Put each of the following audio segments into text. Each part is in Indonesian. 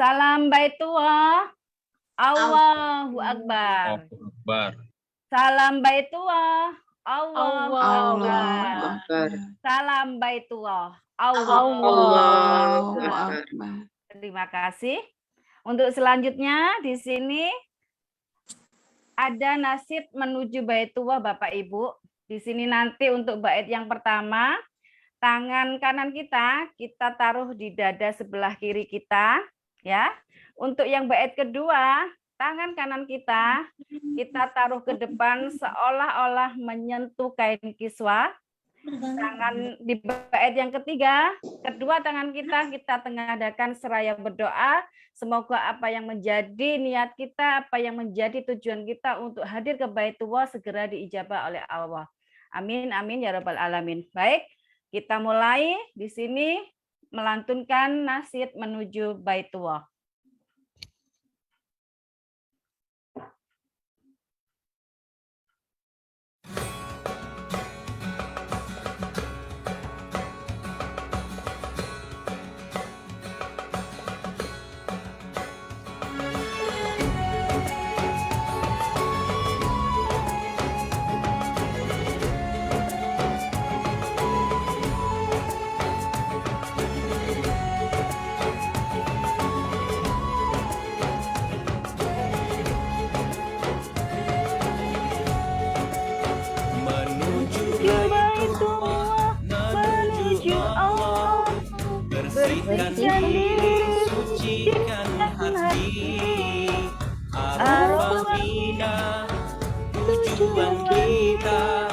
Salam Baitullah. Allahu Akbar. Salam Baitullah. Allahu Akbar. Salam Baitullah. Allahu Akbar. Terima kasih. Untuk selanjutnya di sini ada nasib menuju Baitullah Bapak Ibu. Di sini nanti untuk bait yang pertama, tangan kanan kita taruh di dada sebelah kiri kita, ya. Untuk yang bait kedua, tangan kanan kita taruh ke depan seolah-olah menyentuh kain kiswah. Tangan di bait yang ketiga, kedua tangan kita tengadakan seraya berdoa. Semoga apa yang menjadi niat kita, apa yang menjadi tujuan kita untuk hadir ke Baitullah segera diijabah oleh Allah. Amin, amin, ya Rabbal Alamin. Baik, kita mulai di sini melantunkan nasyid menuju Baitullah. Bersihkan diri, sucikan hati, Ar-Rahmina tujuan kita,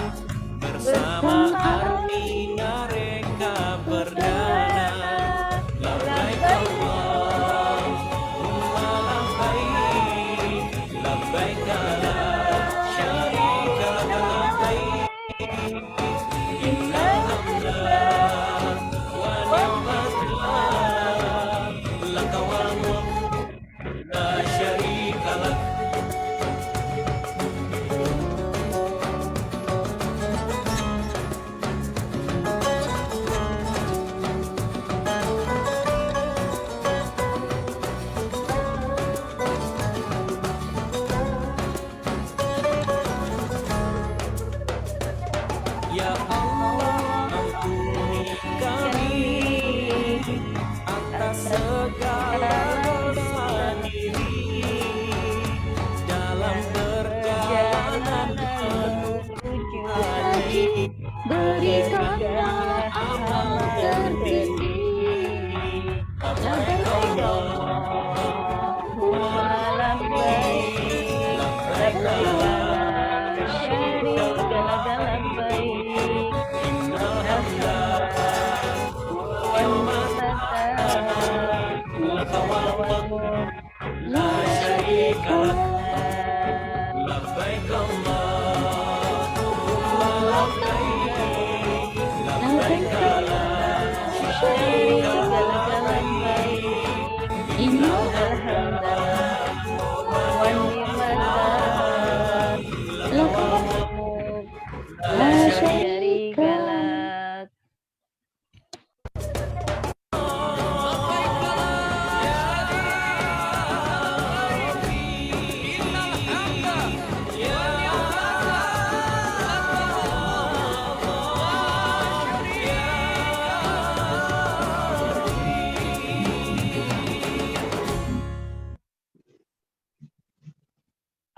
bersama artinya reka perdana. Labbaik Allahumma labbaik, labbaik la syarika labbaik, innal hamda wa ni'mat berikanlah amal tertinggi. Labbaik Allahumma labbaik, labbaik la syarika laka labbaik, innal hamda wan ni'mata laka wal mulk la syarika lak. Labbaik Allahumma labbaik, labbaik la syarika laka labbaik, innal hamda wan ni'mata laka wal mulk la syarika lak.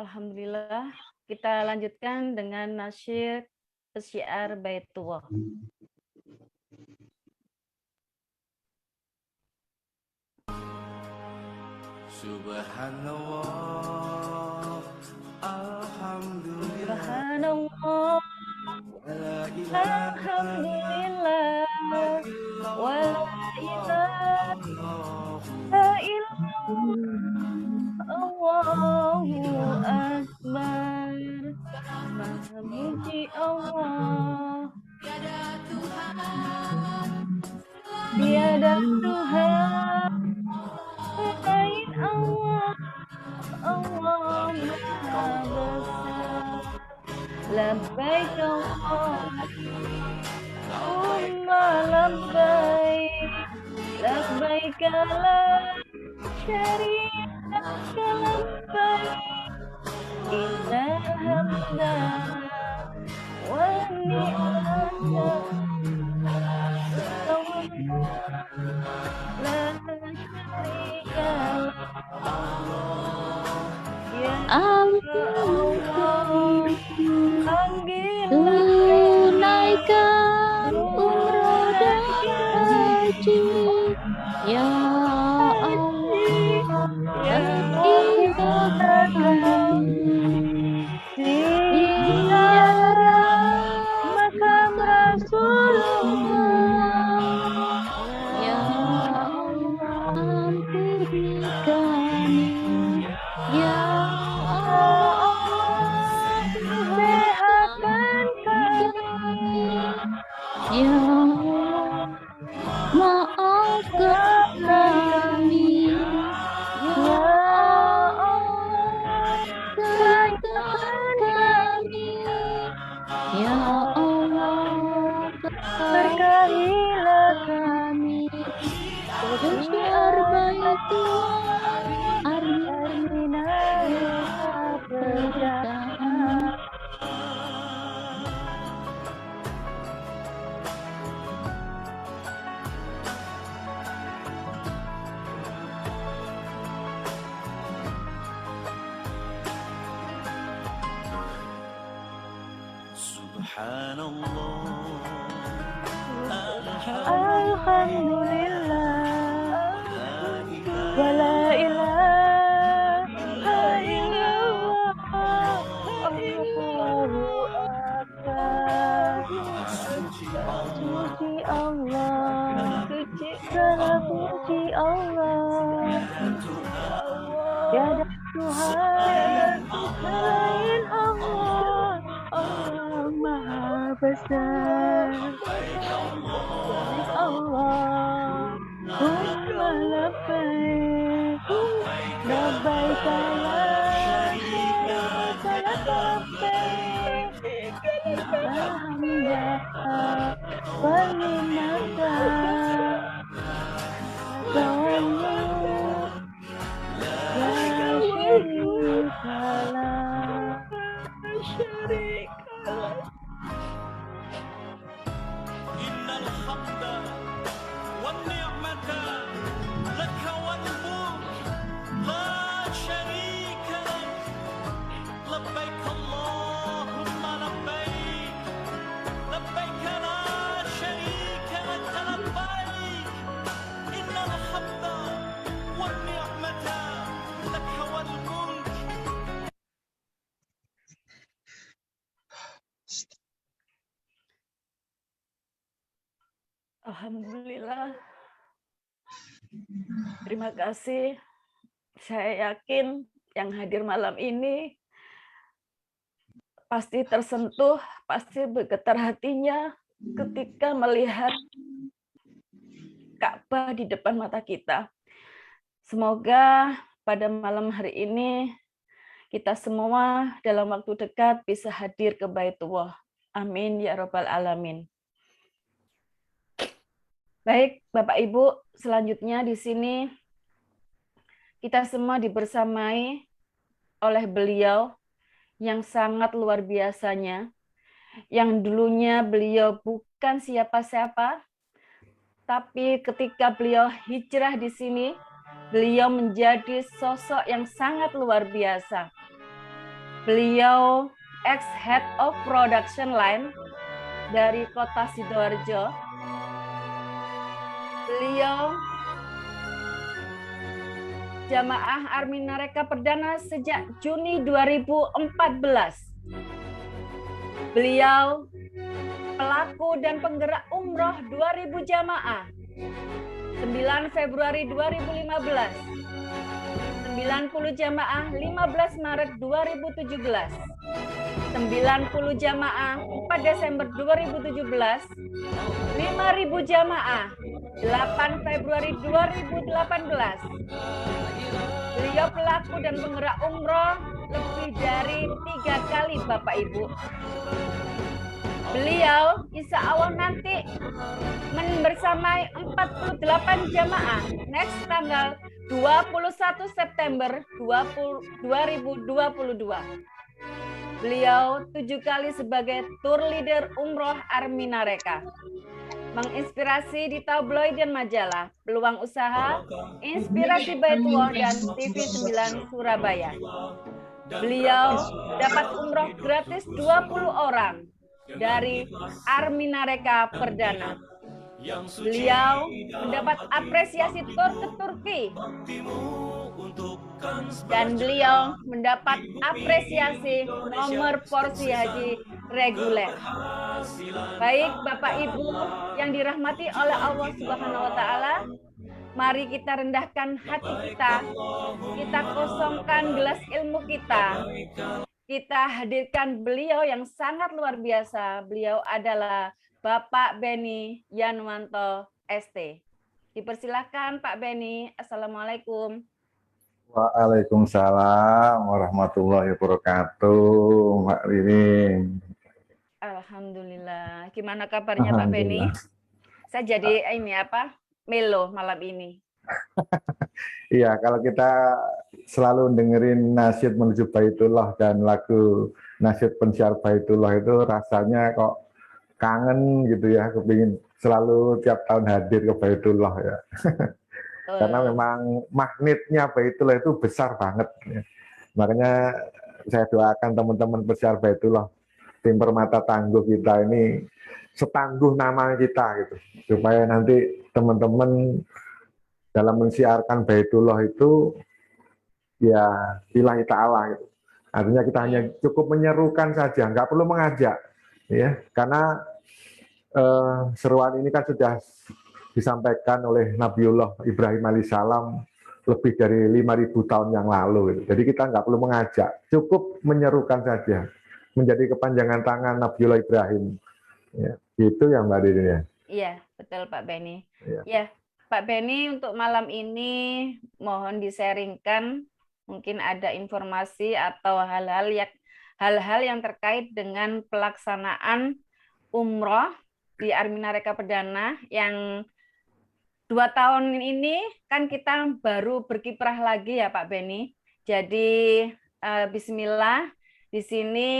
Alhamdulillah, kita lanjutkan dengan nasyid syiar Baitullah. Subhanallah, alhamdulillah, Subhanallah, alhamdulillah, wa la ilaha illallah, Allahu Akbar. Maha muji Allah, tiada Tuhan selain Allah, Allah Maha Besar. labbaik Allahumma labbaik labbaik la syarika labbaik innal hamda wan ni'mata la syarika ya Allah tunaikan umroh dan haji ya Allah ziarah makam Rasulullah ya Allah ampuni kami ya Allah sehatkan kami ya Allah maafkan kami ya Allah katakan kami ya Allah berkahilah kami bersyiar baitullah armina perjalanan Subhanallah, alhamdulillah wa la ilaha illallah Allahu akbar suci Allah segala puji Allah tiada Tuhan selain Allah Allah Maha Besar Allah labbaik labbaik la syarika lak labbaik alhamdulillah wal ni'mata innal hamda wan ni'mata laka wal mulk la syarika lak labbaik Allahumma labbaik labbaik la syarika lak labbaik innal hamda wan ni'mata laka wal mulk. Alhamdulillah. Terima kasih. Saya yakin yang hadir malam ini pasti tersentuh, pasti bergetar hatinya ketika melihat Ka'bah di depan mata kita. Semoga pada malam hari ini kita semua dalam waktu dekat bisa hadir ke Baitullah. Amin ya Rabbal Alamin. Baik, Bapak Ibu, selanjutnya di sini kita semua dibersamai oleh beliau yang sangat luar biasanya, yang dulunya beliau bukan siapa-siapa, tapi ketika beliau hijrah di sini, beliau menjadi sosok yang sangat luar biasa. Beliau ex-head of production line dari kota Sidoarjo. Beliau jamaah Army Nareka Perdana sejak Juni 2014. Beliau pelaku dan penggerak umroh 2000 jamaah. 9 Februari 2015. 90 jamaah 15 Maret 2017. 90 jamaah 4 Desember 2017. 5.000 jamaah 8 Februari 2018. Beliau pelaku dan penggerak umroh lebih dari 3 kali Bapak Ibu. Beliau insya Allah nanti bersamai 48 jamaah next tanggal 21 September 2022. Beliau 7 kali sebagai tour leader umroh Arminareka. Menginspirasi di tabloid dan majalah, peluang usaha, inspirasi Baitullah dan TV 9 Surabaya. Beliau dapat umroh gratis 20 orang dari Arminareka Perdana. Beliau mendapat apresiasi tur ke Turki. Dan beliau mendapat apresiasi nomor porsi haji reguler. Baik Bapak Ibu yang dirahmati oleh Allah Subhanahu wa taala, mari kita rendahkan hati kita kosongkan gelas ilmu kita hadirkan beliau yang sangat luar biasa. Beliau adalah Bapak Beni Yanwanto ST. Dipersilahkan Pak Beni. Assalamualaikum. Waalaikumsalam warahmatullahi wabarakatuh, Mbak Ririn. Alhamdulillah. Gimana kabarnya Pak Beni? Saya jadi melo malam ini. Iya, kalau kita selalu dengerin nasyid menuju Baitullah dan lagu nasyid pensiar Baitullah itu rasanya kok kangen gitu ya, kepingin selalu tiap tahun hadir ke Baitullah ya. Karena memang magnetnya Baitullah itu besar banget. Ya. Makanya saya doakan teman-teman pensiar Baitullah, tim Permata Tangguh kita ini setangguh nama kita gitu, supaya nanti teman-teman dalam mensiarkan Baitullah itu ya lillahi ta'ala gitu. Artinya kita hanya cukup menyerukan saja, nggak perlu mengajak ya, karena seruan ini kan sudah disampaikan oleh Nabiullah Ibrahim alaihissalam lebih dari 5.000 tahun yang lalu gitu. Jadi kita nggak perlu mengajak, cukup menyerukan saja, menjadi kepanjangan tangan Nabiullah Ibrahim ya, itu yang Mbak Ririn ya. Iya, betul Pak Beni. Ya, Pak Beni, untuk malam ini mohon disaringkan, mungkin ada informasi atau hal-hal yang terkait dengan pelaksanaan umroh di Arminareka Perdana yang 2 tahun ini kan kita baru berkiprah lagi ya Pak Beni. Jadi Bismillah, di sini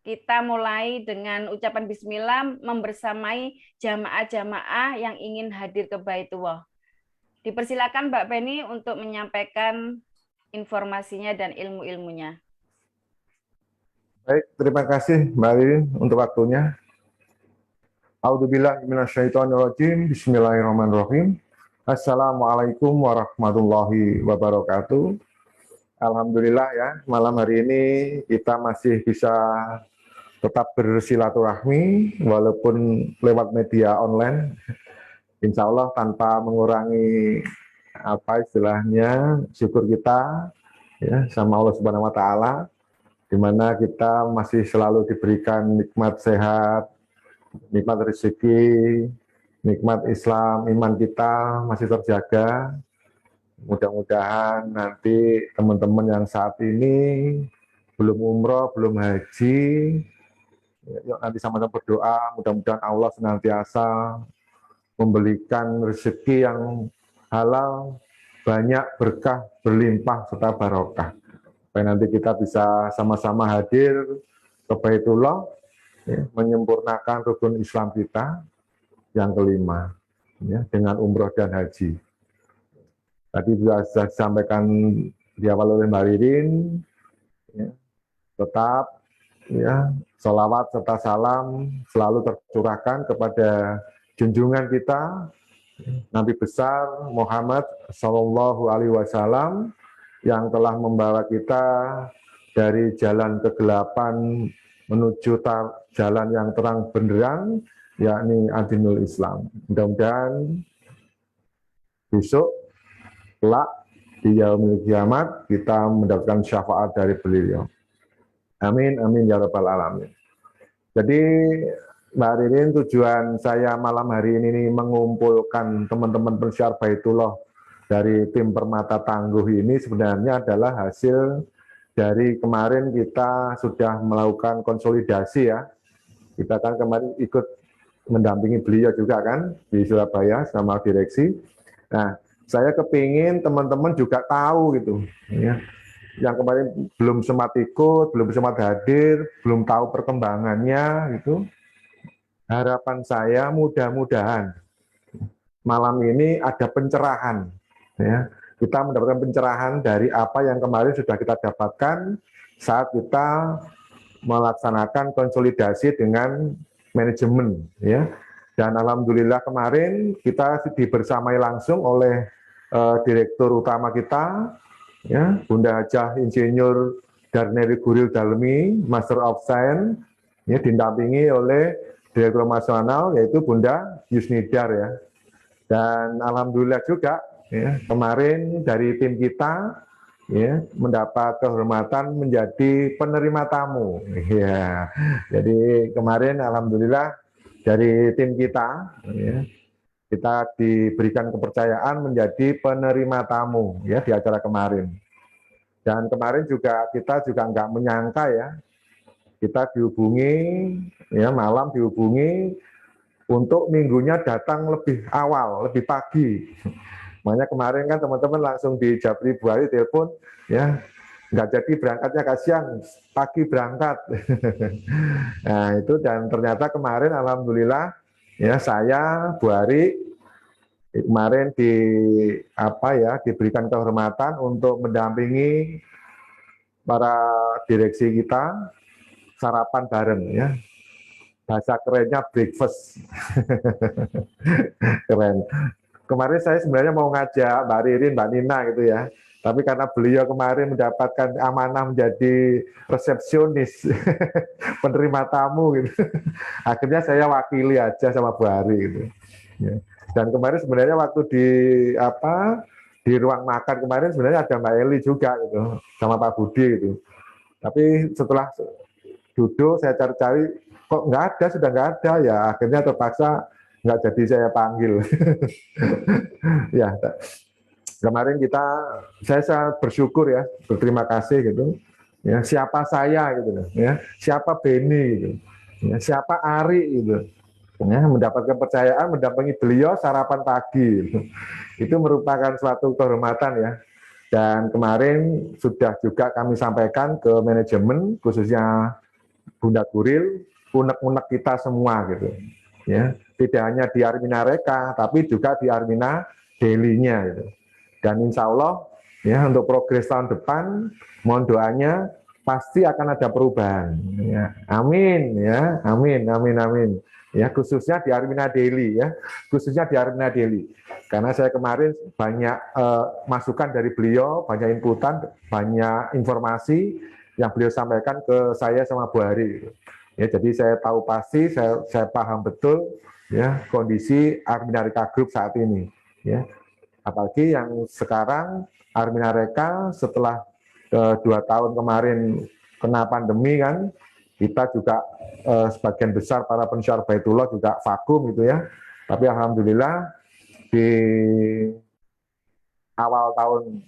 kita mulai dengan ucapan Bismillah membersamai jamaah-jamaah yang ingin hadir ke Baitullah. Dipersilakan Mbak Beni untuk menyampaikan informasinya dan ilmu-ilmunya. Baik, terima kasih Mbak Ririn untuk waktunya. A'udzubillahi minasyaitonirrajim. Bismillahirrahmanirrahim. Assalamualaikum warahmatullahi wabarakatuh. Alhamdulillah ya, malam hari ini kita masih bisa tetap bersilaturahmi walaupun lewat media online. Insya Allah tanpa mengurangi syukur kita ya sama Allah Subhanahu wa taala, di mana kita masih selalu diberikan nikmat sehat, nikmat rezeki, nikmat Islam, iman kita masih terjaga. Mudah-mudahan nanti teman-teman yang saat ini belum umroh, belum haji, yuk nanti sama-sama berdoa, mudah-mudahan Allah senantiasa memberikan rezeki yang halal, banyak berkah, berlimpah, serta barokah. Supaya nanti kita bisa sama-sama hadir ke Baitullah, ya, menyempurnakan rukun Islam kita yang kelima ya, dengan umroh dan haji. Tadi sudah disampaikan di awal oleh Mbak Ririn, ya, tetap ya sholawat serta salam selalu tercurahkan kepada junjungan kita Nabi besar Muhammad Shallallahu Alaihi Wasallam yang telah membawa kita dari jalan kegelapan menuju jalan yang terang benderang, yakni Adinul Islam. Mudah-mudahan besok kelak di yaumil kiamat kita mendapatkan syafaat dari beliau. Amin, amin ya rabbal alamin. Jadi Mbak Ririn, tujuan saya malam hari ini mengumpulkan teman-teman pensiar Baitullah dari tim Permata Tangguh ini sebenarnya adalah hasil dari kemarin kita sudah melakukan konsolidasi ya. Kita kan kemarin ikut mendampingi beliau juga kan di Surabaya sama direksi. Nah, saya kepingin teman-teman juga tahu gitu, ya. Yang kemarin belum sempat ikut, belum sempat hadir, belum tahu perkembangannya gitu. Harapan saya mudah-mudahan malam ini ada pencerahan, ya. Kita mendapatkan pencerahan dari apa yang kemarin sudah kita dapatkan saat kita melaksanakan konsolidasi dengan manajemen, ya. Dan alhamdulillah kemarin kita dibersamai langsung oleh direktur utama kita, ya, Bunda Hajah Insinyur Darneri Guril Dalmi, Master of Science, ya, didampingi oleh Direktur Nasional yaitu Bunda Yusnidar, ya. Dan alhamdulillah juga, ya, kemarin dari tim kita, ya, mendapat kehormatan menjadi penerima tamu, ya. Jadi kemarin alhamdulillah dari tim kita, ya, kita diberikan kepercayaan menjadi penerima tamu, ya, di acara kemarin. Dan kemarin juga kita juga nggak menyangka, ya, kita dihubungi, ya, malam dihubungi untuk minggunya datang lebih awal, lebih pagi. Makanya kemarin kan teman-teman langsung di Japri Buari telepon, ya, nggak jadi berangkatnya, kasihan, pagi berangkat. Nah itu, dan ternyata kemarin alhamdulillah, ya, saya Buari kemarin diberikan kehormatan untuk mendampingi para direksi kita sarapan bareng, ya. Bahasa kerennya breakfast. Keren. Kemarin saya sebenarnya mau ngajak Mbak Ririn, Mbak Nina gitu ya. Tapi karena beliau kemarin mendapatkan amanah menjadi resepsionis, penerima tamu gitu. Akhirnya saya wakili aja sama Bu Hari gitu. Ya. Dan kemarin sebenarnya waktu di ruang makan kemarin sebenarnya ada Mbak Eli juga gitu, sama Pak Budi gitu. Tapi setelah duduk saya cari-cari, kok nggak ada, sudah nggak ada, ya akhirnya terpaksa nggak jadi saya panggil. Ya, kemarin saya sangat bersyukur, ya, berterima kasih gitu. Ya, siapa saya gitu, ya, siapa Beni gitu, ya, siapa Ari gitu, ya, mendapatkan kepercayaan mendampingi beliau sarapan pagi gitu. Itu merupakan suatu kehormatan, ya. Dan kemarin sudah juga kami sampaikan ke manajemen, khususnya Bunda Guril, unek-unek kita semua gitu, ya, tidak hanya di Armina Reka tapi juga di Armina Daily-nya gitu. Dan insya Allah, ya, untuk progres tahun depan mohon doanya pasti akan ada perubahan, ya. Amin, ya, amin, amin, amin, ya, khususnya di Armina Daily, ya, khususnya di Armina Daily, karena saya kemarin banyak masukan dari beliau, banyak inputan, banyak informasi yang beliau sampaikan ke saya sama Bu Hari. Ya, jadi saya tahu pasti, saya paham betul, ya, kondisi Armina Reka Group saat ini. Ya. Apalagi yang sekarang Armina Reka setelah 2 tahun kemarin kena pandemi kan, kita juga sebagian besar para pensyar Baitullah juga vakum gitu, ya. Tapi alhamdulillah di awal tahun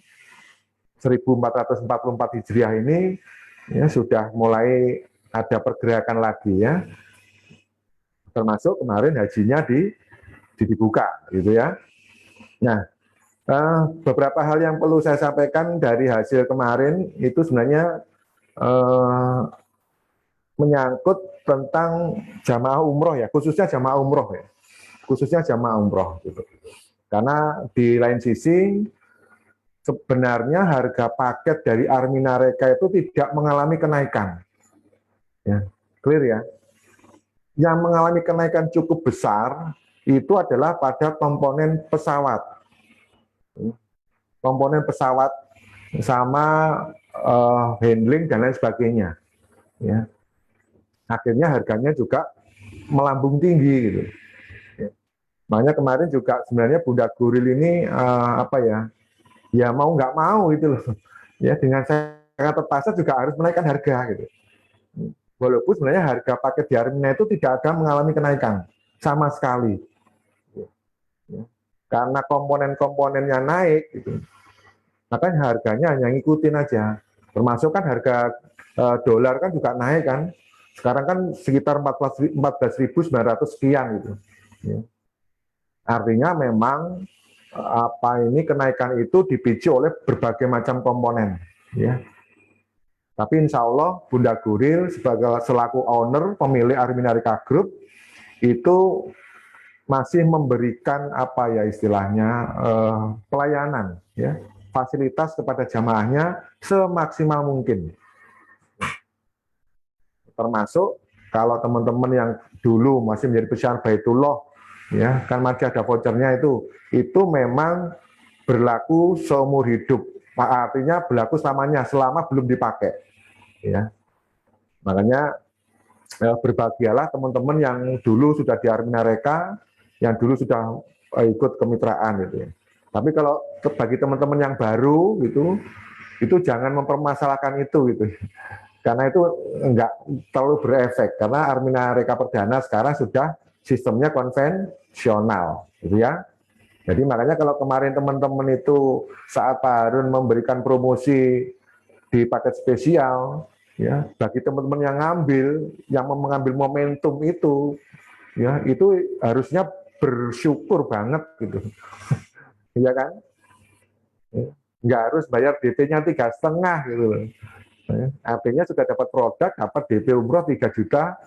1444 Hijriah ini, ya, sudah mulai ada pergerakan lagi, ya, termasuk kemarin hajinya dibuka gitu, ya. Nah, beberapa hal yang perlu saya sampaikan dari hasil kemarin itu sebenarnya menyangkut tentang jamaah umroh, ya, khususnya jamaah umroh, ya, khususnya jamaah umroh gitu. Karena di lain sisi sebenarnya harga paket dari Armina Reka itu tidak mengalami kenaikan, ya, clear, ya. Yang mengalami kenaikan cukup besar itu adalah pada komponen pesawat, sama handling dan lain sebagainya, ya. Akhirnya harganya juga melambung tinggi gitu. Ya. Makanya kemarin juga sebenarnya Bunda Guril ini ya mau nggak mau gitu loh, ya, dengan sangat terpaksa juga harus menaikkan harga gitu. Walaupun sebenarnya harga paket di Armina itu tidak ada mengalami kenaikan sama sekali, ya. Karena komponen-komponennya naik gitu, makanya harganya hanya ngikutin aja. Termasuk kan harga dolar kan juga naik kan. Sekarang kan sekitar 14.900 sekian gitu. Ya. Artinya memang kenaikan itu dipicu oleh berbagai macam komponen. Ya. Tapi insya Allah Bunda Guril selaku owner pemilik Arminarika Group itu masih memberikan pelayanan, ya, fasilitas kepada jamaahnya semaksimal mungkin. Termasuk kalau teman-teman yang dulu masih menjadi peziarah Baitullah, ya kan masih ada vouchernya itu memang berlaku seumur hidup, artinya berlaku selamanya selama belum dipakai, ya. Makanya berbahagialah teman-teman yang dulu sudah di Arminareka, yang dulu sudah ikut kemitraan gitu ya. Tapi kalau bagi teman-teman yang baru itu jangan mempermasalahkan itu gitu. Karena itu enggak terlalu berefek karena Arminareka Perdana sekarang sudah sistemnya konvensional gitu ya. Jadi makanya kalau kemarin teman-teman itu saat Pak Harun memberikan promosi di paket spesial, ya bagi teman-teman yang mengambil momentum itu, ya itu harusnya bersyukur banget gitu, ya kan? Nggak harus bayar DP-nya 3,5 gitu loh. Artinya sudah dapat produk, dapat DP umroh 3,5 juta,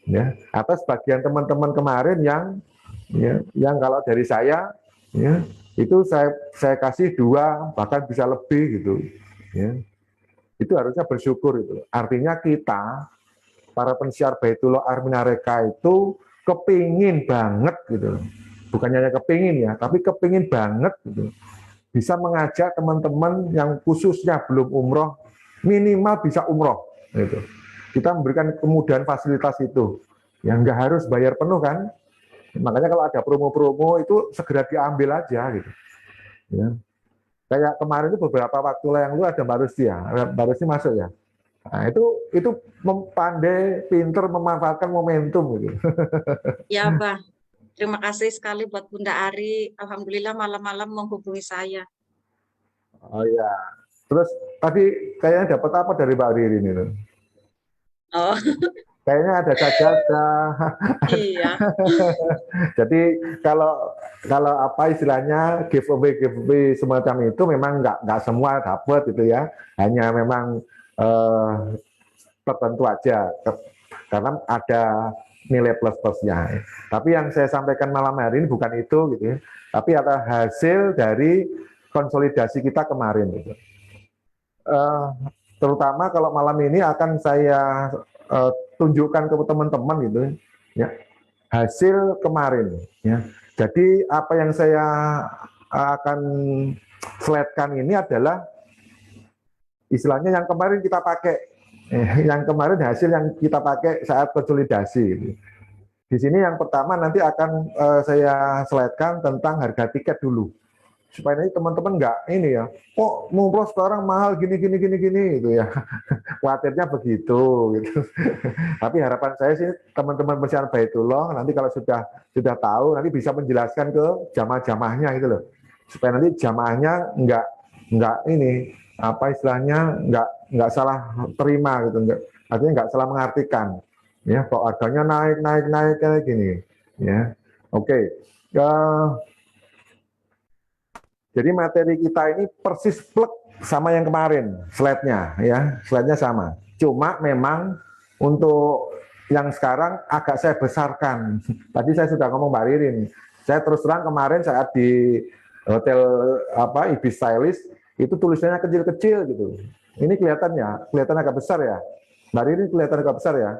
ya. Atau sebagian teman-teman kemarin yang kalau dari saya, ya itu saya kasih 2 bahkan bisa lebih gitu, ya. Itu harusnya bersyukur itu. Artinya kita para pensiar Baitullah Arminareka itu kepingin banget gitu, bukan hanya kepingin ya, tapi kepingin banget gitu, bisa mengajak teman-teman yang khususnya belum umroh minimal bisa umroh gitu. Kita memberikan kemudahan fasilitas itu, yang nggak harus bayar penuh kan. Makanya kalau ada promo-promo itu segera diambil aja gitu. Ya. Kayak kemarin itu beberapa waktu yang lalu ada Mbak Rusti masuk ya. Nah, itu pandai, pinter memanfaatkan momentum gitu. Ya, Bah. Terima kasih sekali buat Bunda Ari. Alhamdulillah malam-malam menghubungi saya. Oh ya. Terus tadi kayaknya dapat apa dari Mbak Riri ini? Oh. Kayaknya ada sajadah. Iya. Jadi kalau istilahnya giveaway semacam itu memang nggak semua dapat gitu ya. Hanya memang tertentu aja karena ada nilai plus-plusnya. Tapi yang saya sampaikan malam hari ini bukan itu gitu ya. Tapi ada hasil dari konsolidasi kita kemarin gitu. Terutama kalau malam ini akan saya tunjukkan ke teman-teman gitu ya, hasil kemarin ya. Jadi apa yang saya akan slide-kan ini adalah istilahnya yang kemarin kita pakai, yang kemarin hasil yang kita pakai saat konsolidasi gitu. Di sini yang pertama nanti akan saya slide-kan tentang harga tiket dulu, supaya nanti teman-teman nggak ini ya, kok umroh sekarang mahal gini gitu ya. Khawatirnya begitu gitu. Tapi harapan saya sih teman-teman pensiar Baitullah nanti kalau sudah tahu nanti bisa menjelaskan ke jamaah-jamaahnya gitu loh. Supaya nanti jamaahnya nggak ini apa istilahnya nggak salah terima gitu, artinya nggak salah mengartikan ya, kok harganya naik kayak gini ya. Oke. Jadi materi kita ini persis plek sama yang kemarin, slide-nya ya, slide-nya sama. Cuma memang untuk yang sekarang agak saya besarkan. Tadi saya sudah ngomong Mbak Ririn. Saya terus terang kemarin saat di hotel Ibis Stylist itu tulisannya kecil-kecil gitu. Ini kelihatan agak besar ya. Mbak Ririn kelihatan agak besar ya.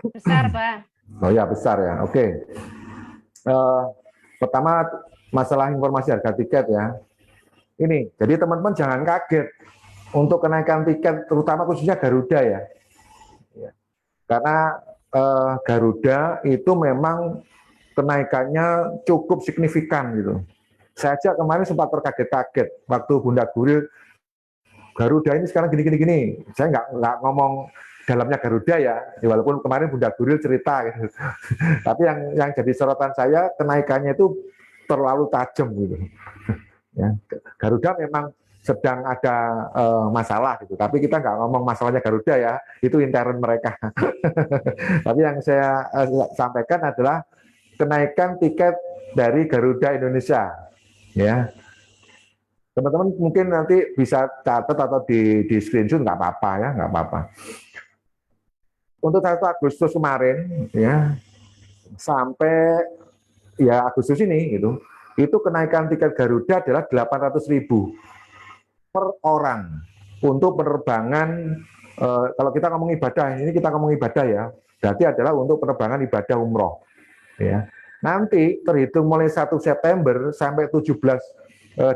Besar, Pak. Oh ya, besar ya. Oke. Pertama masalah informasi harga tiket ya. Ini, jadi teman-teman jangan kaget untuk kenaikan tiket, terutama khususnya Garuda ya. Karena Garuda itu memang kenaikannya cukup signifikan gitu. Saya aja kemarin sempat terkaget-kaget waktu Bunda Guril, Garuda ini sekarang gini. Saya nggak ngomong dalamnya Garuda ya, walaupun kemarin Bunda Guril cerita gitu. Tapi yang jadi sorotan saya kenaikannya itu terlalu tajam gitu. Ya, Garuda memang sedang ada masalah gitu. Tapi kita nggak ngomong masalahnya Garuda ya, itu intern mereka. Tapi yang saya sampaikan adalah kenaikan tiket dari Garuda Indonesia, ya. Teman-teman mungkin nanti bisa catat atau di screenshot, nggak apa-apa ya, nggak apa-apa. Untuk 1 Agustus kemarin, ya, sampai ya Agustus ini gitu, itu kenaikan tiket Garuda adalah 800.000 per orang untuk penerbangan. Kalau kita ngomong ibadah, ini kita ngomong ibadah ya, berarti adalah untuk penerbangan ibadah umroh. Ya. Nanti terhitung mulai 1 September sampai 17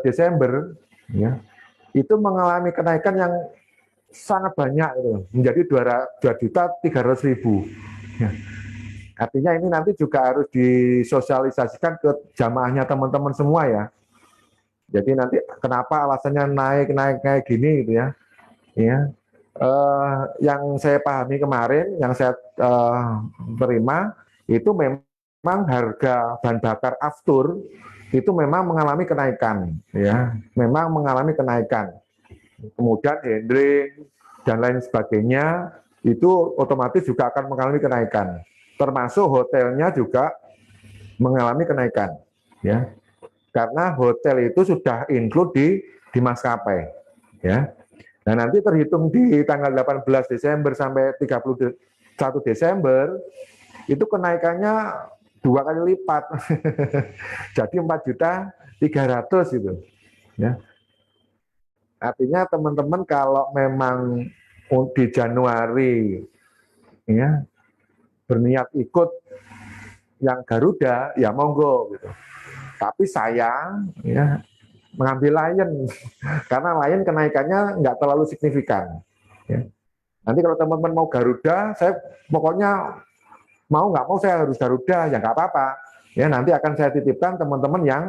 Desember, ya, itu mengalami kenaikan yang sangat banyak, gitu, menjadi 2.300.000. Ya. Artinya ini nanti juga harus disosialisasikan ke jamaahnya teman-teman semua ya. Jadi nanti kenapa alasannya naik gini gitu ya. Ya. Yang saya pahami kemarin, yang saya terima itu memang harga bahan bakar aftur itu memang mengalami kenaikan, ya, memang mengalami kenaikan. Kemudian handling dan lain sebagainya itu otomatis juga akan mengalami kenaikan. Termasuk hotelnya juga mengalami kenaikan, ya. Karena hotel itu sudah include di maskapai, ya. Nah, nanti terhitung di tanggal 18 Desember sampai 31 Desember itu kenaikannya 2 kali lipat. Jadi 4.300.000 itu, ya. Artinya teman-teman kalau memang di Januari, ya, berniat ikut yang Garuda, ya monggo gitu. Tapi saya, ya, mengambil Lion karena Lion kenaikannya nggak terlalu signifikan. Ya. Nanti kalau teman-teman mau Garuda, saya pokoknya mau nggak mau saya harus Garuda, ya nggak apa-apa. Ya, nanti akan saya titipkan teman-teman yang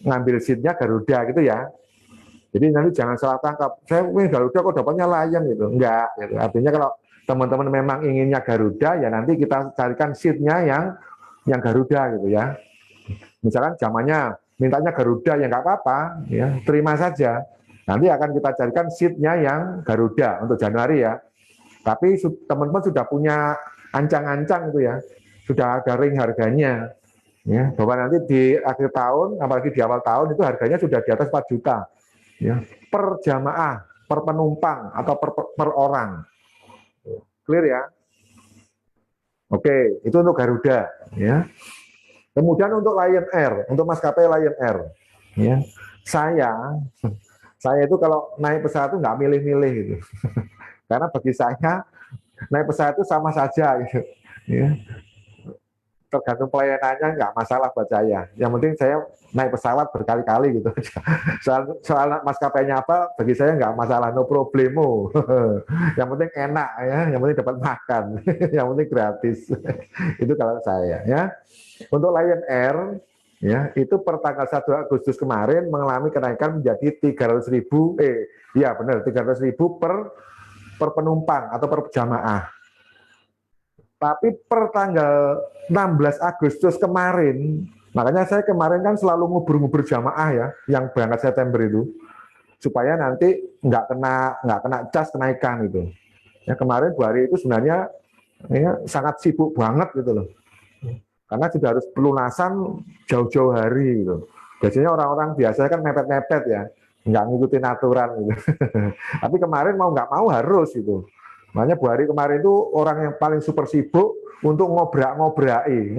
ngambil seatnya Garuda gitu ya. Jadi nanti jangan salah tangkap. Saya ingin Garuda kok dapatnya Lion gitu. Enggak. Gitu. Artinya kalau teman-teman memang inginnya Garuda, ya nanti kita carikan seatnya yang Garuda gitu ya. Misalkan zamannya mintanya Garuda, ya nggak apa-apa, ya terima saja. Nanti akan kita carikan seatnya yang Garuda untuk Januari ya. Tapi teman-teman sudah punya ancang-ancang itu ya, sudah ada ring harganya, ya, bahwa nanti di akhir tahun, apalagi di awal tahun itu harganya sudah di atas 4 juta, ya, per jamaah, per penumpang atau per orang. Clear ya? Oke, itu untuk Garuda, ya. Kemudian untuk Lion Air, untuk maskapai Lion Air, ya, saya itu kalau naik pesawat itu nggak milih-milih gitu, karena bagi saya naik pesawat itu sama saja gitu, ya. Tergantung pelayanannya nggak masalah buat saya. Yang penting saya naik pesawat berkali-kali gitu. Soal maskapainya apa, bagi saya nggak masalah, no problemo. Yang penting enak ya, yang penting dapat makan, yang penting gratis. Itu kalau saya ya. Untuk Lion Air, ya, itu per tanggal 1 Agustus kemarin mengalami kenaikan menjadi 300.000, iya benar, 300.000 per penumpang atau per jamaah. Tapi per tanggal 16 Agustus kemarin, makanya saya kemarin kan selalu ngubur-ngubur jamaah ya, yang berangkat September itu, supaya nanti nggak kena cas kenaikan itu. Ya, kemarin 2 hari itu sebenarnya ya, sangat sibuk banget gitu loh. Karena sudah harus pelunasan jauh-jauh hari gitu. Biasanya orang-orang biasanya kan mepet-mepet ya, nggak ngikutin aturan gitu. Tapi kemarin mau nggak mau harus gitu. Makanya 2 hari kemarin itu orang yang paling super sibuk untuk ngobrak-ngobraki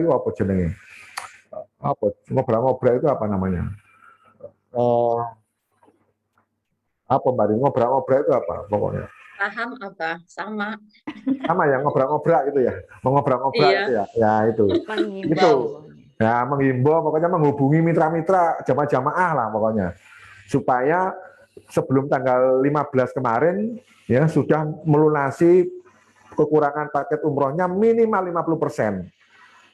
apa jenenge? Ngobrak-ngobrak itu apa namanya? Apa Mbak? Ngobrak-ngobrak itu apa pokoknya? Paham apa? Sama. Sama ya, ngobrak-ngobrak itu ya, mengobrak-ngobrak Iya. itu ya, ya itu. Menghimbau. Ya, menghimbau, pokoknya menghubungi mitra-mitra jamaah lah pokoknya, supaya sebelum tanggal 15 kemarin ya sudah melunasi kekurangan paket umrohnya minimal 50%.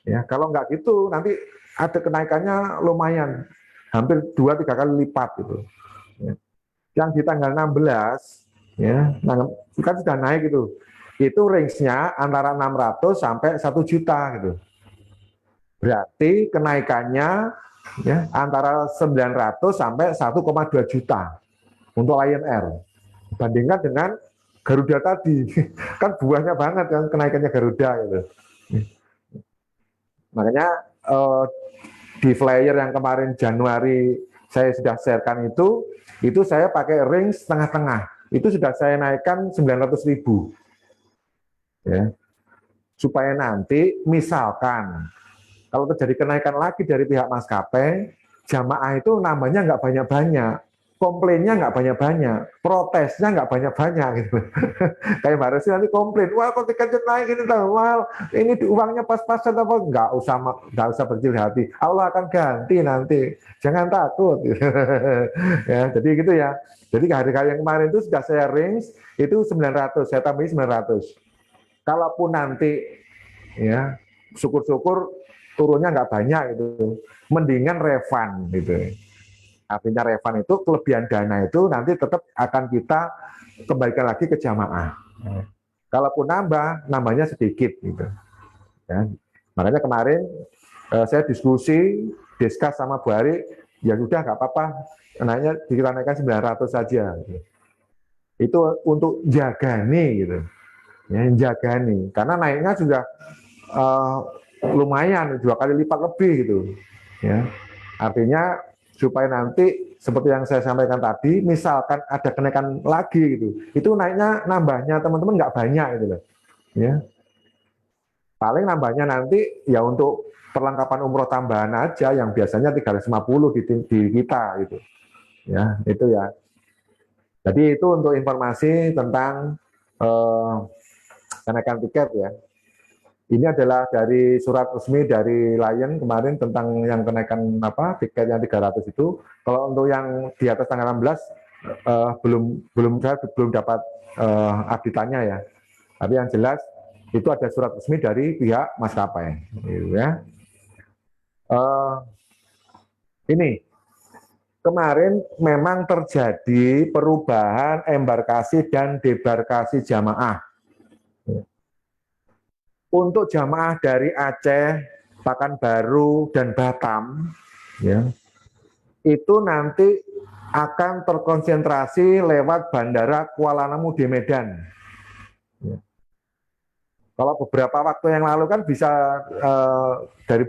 Ya, kalau nggak gitu nanti ada kenaikannya lumayan, hampir 2-3 kali lipat gitu. Ya. Yang di tanggal 16 ya, kan sudah naik itu range-nya antara 600 sampai 1 juta gitu. Berarti kenaikannya ya antara 900 sampai 1,2 juta. untuk Lion Air. Bandingkan dengan Garuda tadi, kan buahnya banget kan kenaikannya Garuda gitu. Makanya di flyer yang kemarin Januari saya sudah sharekan itu saya pakai ring setengah-tengah. Itu sudah saya naikkan 900.000. Ya. Supaya nanti misalkan kalau terjadi kenaikan lagi dari pihak maskapai, jamaah itu namanya nggak banyak-banyak, komplainnya nggak banyak-banyak, protesnya nggak banyak-banyak gitu. Kayak Mbak Resi nanti komplain, wah kok tiketnya naik ini mahal, ini uangnya pas-pasan apa? Nggak usah berkecil hati, Allah akan ganti nanti, jangan takut. Ya, jadi gitu ya. Jadi hari-hari yang kemarin itu sudah saya range itu 900, saya tambahin 900. Kalaupun nanti ya syukur-syukur turunnya nggak banyak itu, mendingan refund gitu. Artinya refund itu kelebihan dana itu nanti tetap akan kita kembalikan lagi ke jamaah. Kalaupun nambahnya sedikit gitu. Ya. Makanya kemarin saya diskus sama Bu Ari, ya sudah nggak apa-apa, naiknya kita naikkan 900 saja. Gitu. Itu untuk jagani gitu. Ya, jaga nih, karena naiknya juga lumayan 2 kali lipat lebih gitu, ya. Artinya supaya nanti seperti yang saya sampaikan tadi, misalkan ada kenaikan lagi gitu, itu naiknya nambahnya teman-teman nggak banyak gitu loh, ya. Paling nambahnya nanti ya untuk perlengkapan umroh tambahan aja yang biasanya 350 di kita gitu, ya itu ya. Jadi itu untuk informasi tentang kenaikan tiket ya. Ini adalah dari surat resmi dari Lion kemarin tentang yang kenaikan tiket yang 300 itu. Kalau untuk yang di atas tanggal 16 saya belum dapat update-nya ya. Tapi yang jelas itu ada surat resmi dari pihak maskapai. Gitu ya. Ini kemarin memang terjadi perubahan embarkasi dan debarkasi jamaah. Untuk jamaah dari Aceh, Pekanbaru, dan Batam, ya, itu nanti akan terkonsentrasi lewat Bandara Kuala Namu di Medan. Ya. Kalau beberapa waktu yang lalu kan bisa dari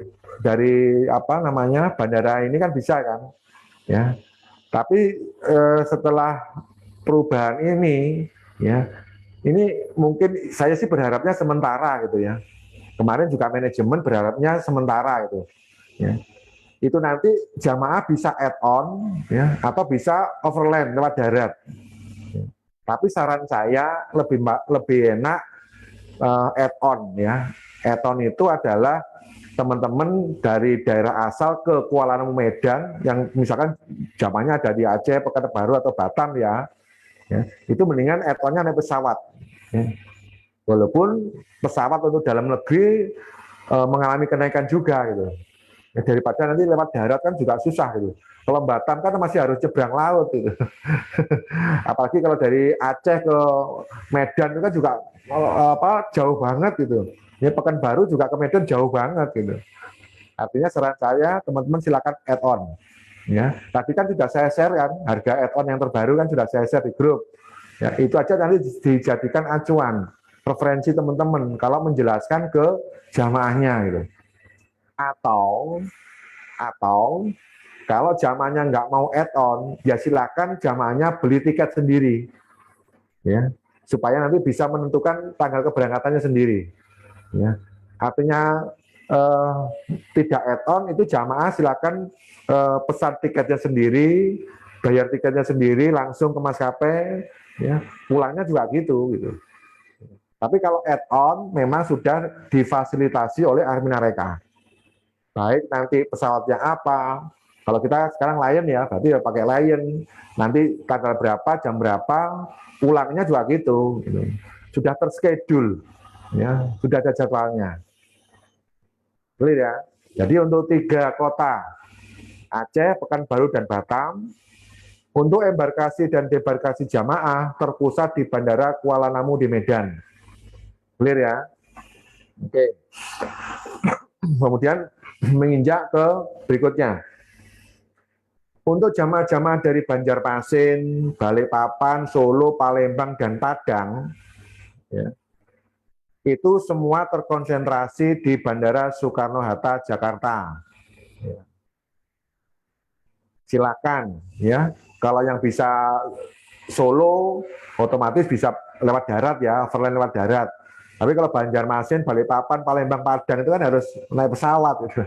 bandara ini kan bisa kan, ya. Tapi setelah perubahan ini, ya. Ini mungkin saya sih berharapnya sementara gitu ya. Kemarin juga manajemen berharapnya sementara gitu. Ya. Itu nanti jamaah bisa add-on ya, atau bisa overland lewat darat. Ya. Tapi saran saya lebih enak add-on ya. Add-on itu adalah teman-teman dari daerah asal ke Kuala Namu Medan yang misalkan jamaahnya ada di Aceh, Pekanbaru atau Batam ya. Ya, itu mendingan add-on-nya naik pesawat. Ya. Walaupun pesawat untuk dalam negeri mengalami kenaikan juga gitu. Ya, daripada nanti lewat darat kan juga susah gitu. Kalau Batam kan masih harus nyebrang laut gitu. Apalagi kalau dari Aceh ke Medan itu kan juga jauh banget gitu. Ya Pekanbaru juga ke Medan jauh banget gitu. Artinya saran saya teman-teman silakan add-on. Ya, tadi kan sudah saya share kan harga add-on yang terbaru kan sudah saya share di grup. Ya, itu aja nanti dijadikan acuan preferensi teman-teman kalau menjelaskan ke jamaahnya gitu. Atau kalau jamaahnya nggak mau add-on, ya silakan jamaahnya beli tiket sendiri, ya supaya nanti bisa menentukan tanggal keberangkatannya sendiri. Ya, artinya tidak add-on itu jamaah silakan pesan tiketnya sendiri, bayar tiketnya sendiri langsung ke maskapai, ya pulangnya juga gitu. Tapi kalau add-on memang sudah difasilitasi oleh Armina Reka. Baik nanti pesawatnya apa, kalau kita sekarang Lion ya, berarti ya pakai Lion. Nanti tanggal berapa, jam berapa, pulangnya juga gitu. Sudah terschedule, ya sudah ada jadwalnya. Clear ya. Jadi untuk 3 kota Aceh, Pekanbaru, dan Batam, untuk embarkasi dan debarkasi jamaah terpusat di Bandara Kuala Namu di Medan. Clear ya. Oke. Kemudian menginjak ke berikutnya. Untuk jamaah-jamaah dari Banjarmasin, Balikpapan, Solo, Palembang, dan Padang, ya, itu semua terkonsentrasi di Bandara Soekarno-Hatta, Jakarta. Ya. Silakan, ya. Kalau yang bisa Solo, otomatis bisa lewat darat ya, overland lewat darat. Tapi kalau Banjarmasin, Balikpapan, Palembang, Padang itu kan harus naik pesawat. Gitu.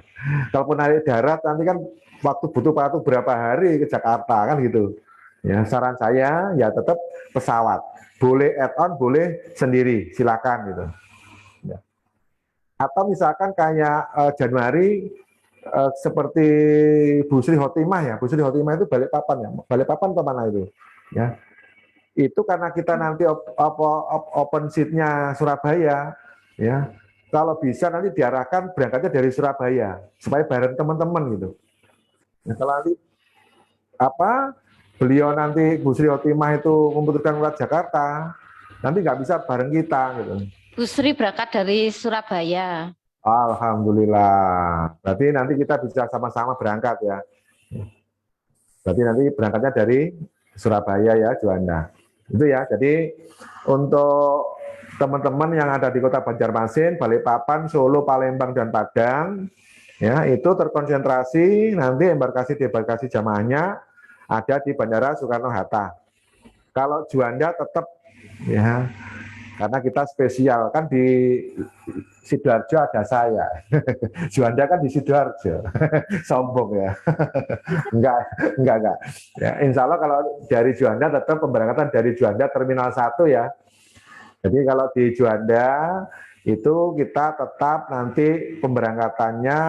Kalaupun naik darat nanti kan butuh waktu berapa hari ke Jakarta kan gitu. Ya, saran saya ya tetap pesawat. Boleh add-on, boleh sendiri, silakan gitu. Ya. Atau misalkan kayak Januari seperti Bu Sri Khotimah ya, Bu Sri Khotimah itu Balikpapan ya, Balikpapan kemana itu? Ya, itu karena kita nanti open seat-nya Surabaya, ya. Kalau bisa nanti diarahkan berangkatnya dari Surabaya supaya bareng teman-teman gitu. Nah, kalau nanti beliau nanti Bu Sri Khotimah itu memutuskan lewat Jakarta, nanti nggak bisa bareng kita gitu. Bu Sri berangkat dari Surabaya. Alhamdulillah. Berarti nanti kita bisa sama-sama berangkat ya. Berarti nanti berangkatnya dari Surabaya ya, Juanda. Itu ya. Jadi untuk teman-teman yang ada di Kota Banjarmasin, Balikpapan, Solo, Palembang, dan Padang, ya itu terkonsentrasi nanti embarkasi jamaahnya ada di Bandara Soekarno-Hatta. Kalau Juanda tetap ya, karena kita spesial kan di Sidoarjo ada saya. Juanda kan di Sidoarjo. Sombong ya. Enggak. Ya, insya Allah kalau dari Juanda tetap pemberangkatan dari Juanda Terminal 1 ya. Jadi kalau di Juanda itu kita tetap nanti pemberangkatannya